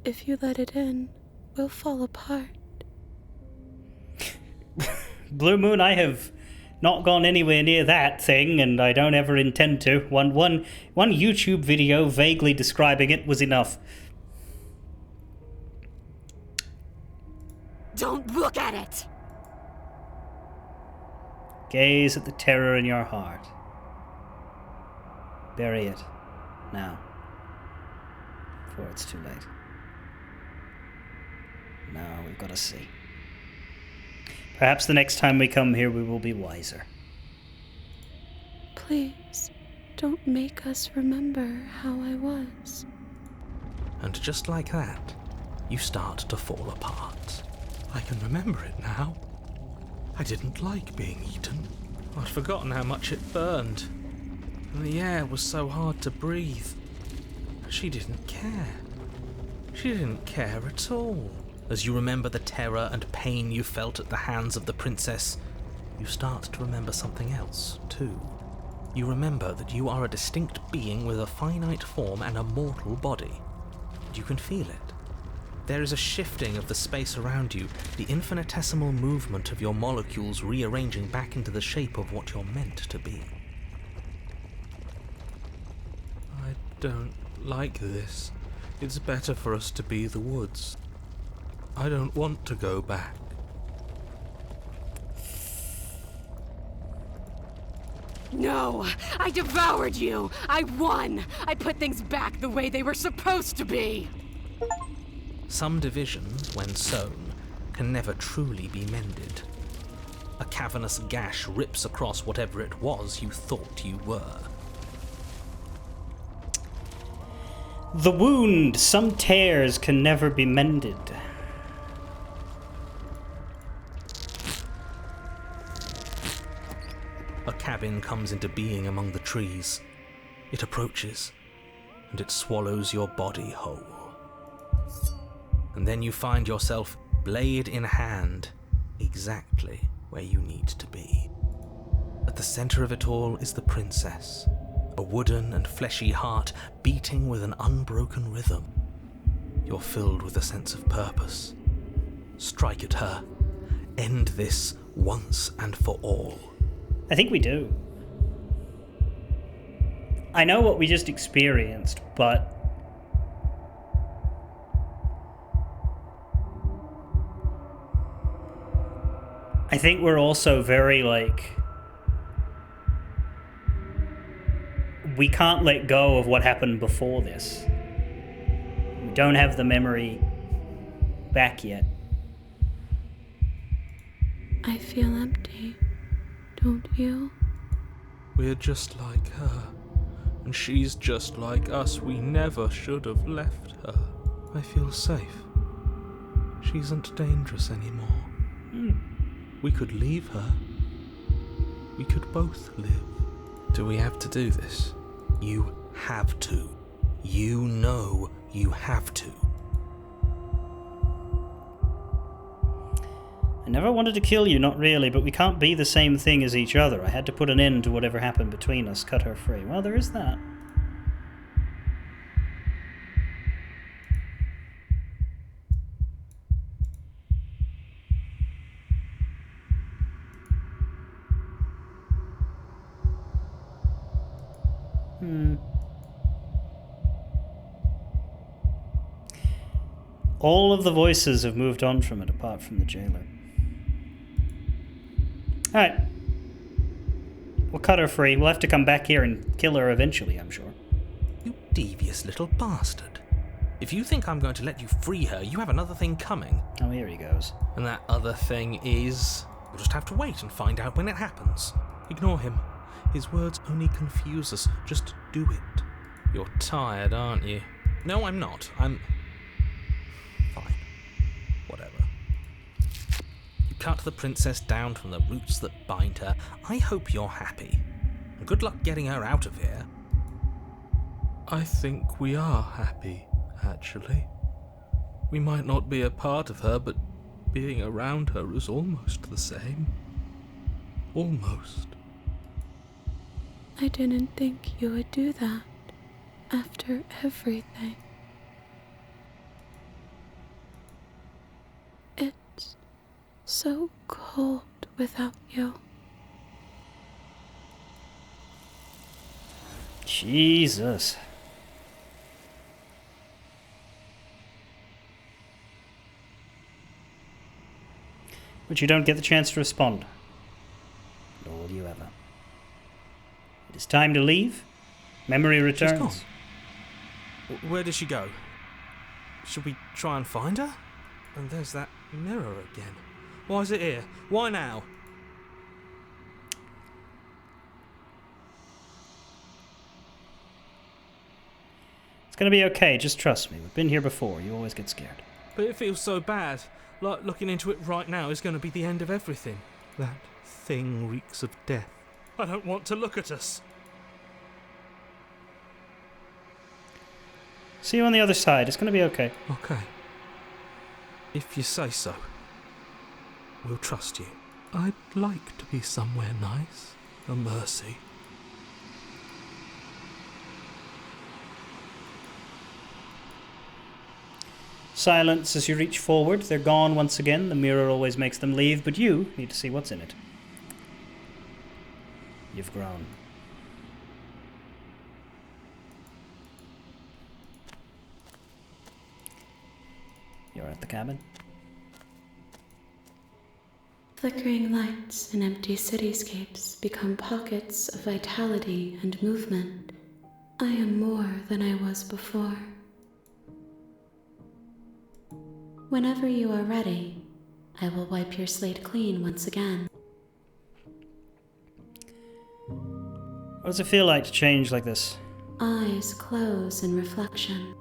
If you let it in, we'll fall apart. Blue Moon, I have not gone anywhere near that thing, and I don't ever intend to. One YouTube video vaguely describing it was enough. Don't look at it! Gaze at the terror in your heart. Bury it. Now. Before it's too late. Now we've got to see. Perhaps the next time we come here we will be wiser. Please, don't make us remember how I was. And just like that, you start to fall apart. I can remember it now. I didn't like being eaten. I'd forgotten how much it burned. And the air was so hard to breathe. She didn't care. She didn't care at all. As you remember the terror and pain you felt at the hands of the princess, you start to remember something else, too. You remember that you are a distinct being with a finite form and a mortal body. And you can feel it. There is a shifting of the space around you, the infinitesimal movement of your molecules rearranging back into the shape of what you're meant to be. I don't like this. It's better for us to be the woods. I don't want to go back. No, I devoured you. I won. I put things back the way they were supposed to be. Some divisions, when sown, can never truly be mended. A cavernous gash rips across whatever it was you thought you were. The wound, some tears can never be mended. A cabin comes into being among the trees. It approaches, and it swallows your body whole. And then you find yourself, blade in hand, exactly where you need to be. At the center of it all is the princess, a wooden and fleshy heart beating with an unbroken rhythm. You're filled with a sense of purpose. Strike at her. End this once and for all. I think we do. I know what we just experienced, but I think we're also very, like, we can't let go of what happened before this. We don't have the memory back yet. I feel empty, don't you? We're just like her, and she's just like us. We never should have left her. I feel safe. She isn't dangerous anymore. We could leave her. We could both live. Do we have to do this? You have to. You know you have to. I never wanted to kill you, not really, but we can't be the same thing as each other. I had to put an end to whatever happened between us, cut her free. Well, there is that. All of the voices have moved on from it, apart from the jailer. Alright. We'll cut her free. We'll have to come back here and kill her eventually, I'm sure. You devious little bastard. If you think I'm going to let you free her, you have another thing coming. Oh, here he goes. And that other thing is... We'll just have to wait and find out when it happens. Ignore him. His words only confuse us. Just do it. You're tired, aren't you? No, I'm not. I'm... fine. Whatever. You cut the princess down from the roots that bind her. I hope you're happy. And good luck getting her out of here. I think we are happy, actually. We might not be a part of her, but being around her is almost the same. Almost. I didn't think you would do that after everything. It's so cold without you. Jesus. But you don't get the chance to respond. Nor will you ever. It is time to leave. Memory returns. Where did she go? Should we try and find her? And there's that mirror again. Why is it here? Why now? It's gonna be okay, just trust me. We've been here before. You always get scared. But it feels so bad. Like looking into it right now is going to be the end of everything. That thing reeks of death. I don't want to look at us. See you on the other side. It's gonna be okay. Okay. If you say so. We'll trust you. I'd like to be somewhere nice. A mercy. Silence as you reach forward. They're gone once again. The mirror always makes them leave, but you need to see what's in it. You've grown. You're at the cabin. Flickering lights in empty cityscapes become pockets of vitality and movement. I am more than I was before. Whenever you are ready, I will wipe your slate clean once again. What does it feel like to change like this? Eyes close in reflection.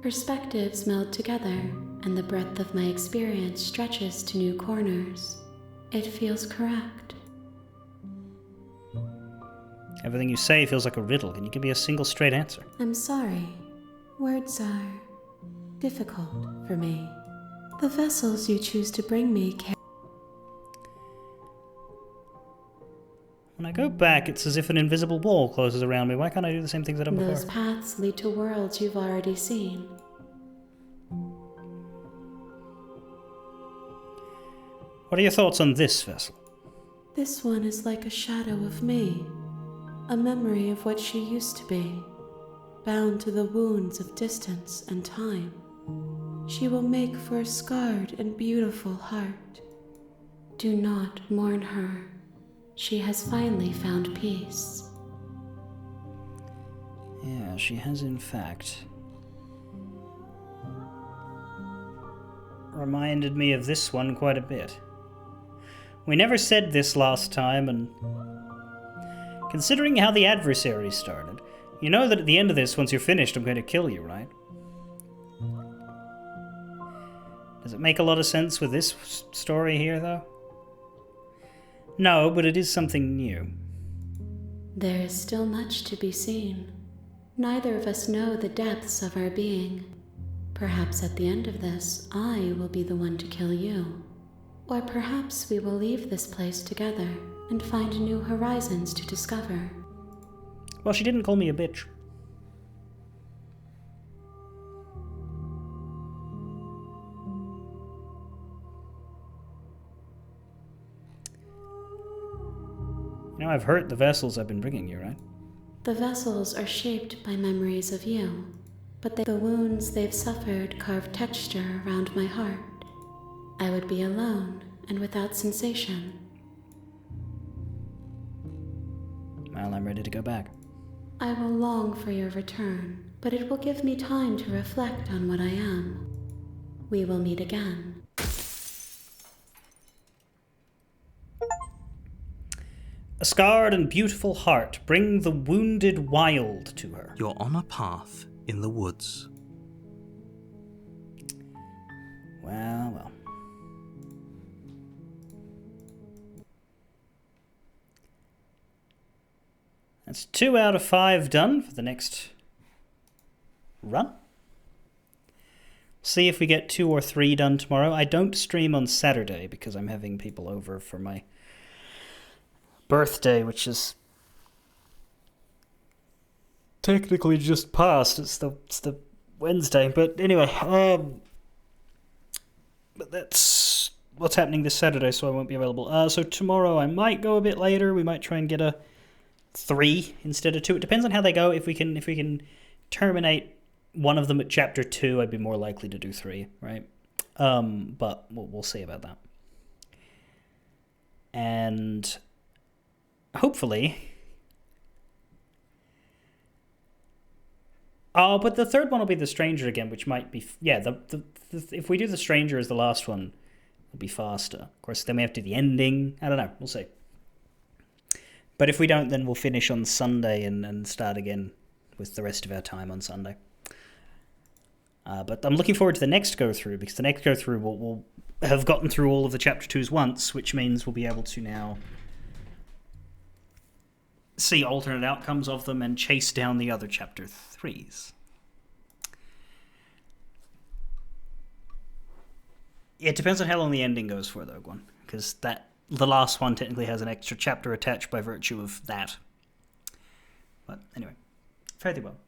Perspectives meld together, and the breadth of my experience stretches to new corners. It feels correct. Everything you say feels like a riddle. Can you give me a single straight answer? I'm sorry. Words are difficult for me. The vessels you choose to bring me carry. When I go back, it's as if an invisible wall closes around me. Why can't I do the same things I've done before? Those paths lead to worlds you've already seen. What are your thoughts on this vessel? This one is like a shadow of me, a memory of what she used to be, bound to the wounds of distance and time. She will make for a scarred and beautiful heart. Do not mourn her. She has finally found peace. Yeah, she has in fact. Reminded me of this one quite a bit. We never said this last time, and considering how the adversary started, you know that at the end of this, once you're finished, I'm going to kill you, right? Does it make a lot of sense with this story here, though? No, but it is something new. There is still much to be seen. Neither of us know the depths of our being. Perhaps at the end of this, I will be the one to kill you. Or perhaps we will leave this place together and find new horizons to discover. Well, she didn't call me a bitch. You know, I've hurt the vessels I've been bringing you, right? The vessels are shaped by memories of you, but the wounds they've suffered carve texture around my heart. I would be alone and without sensation. Well, I'm ready to go back. I will long for your return, but it will give me time to reflect on what I am. We will meet again. A scarred and beautiful heart, bring the wounded wild to her. You're on a path in the woods. Well, well. That's 2 out of 5 done for the next run. See if we get 2 or 3 done tomorrow. I don't stream on Saturday because I'm having people over for my birthday, which is technically just passed. It's the Wednesday, but anyway, but that's what's happening this Saturday, so I won't be available. So tomorrow I might go a bit later. We might try and get a 3 instead of 2. It depends on how they go. If we can terminate one of them at chapter 2, I'd be more likely to do 3, right? But we'll see about that. And hopefully, but the third one will be the Stranger again, which might be if we do the Stranger as the last one, it'll be faster. Of course, then we have to do the ending. I don't know. We'll see. But if we don't, then we'll finish on Sunday and start again with the rest of our time on Sunday. But I'm looking forward to the next go-through, because the next go-through we'll have gotten through all of the Chapter 2s once, which means we'll be able to now see alternate outcomes of them and chase down the other Chapter 3s. It depends on how long the ending goes for, though, Gwen, because the last one technically has an extra chapter attached by virtue of that. But anyway, fare thee well.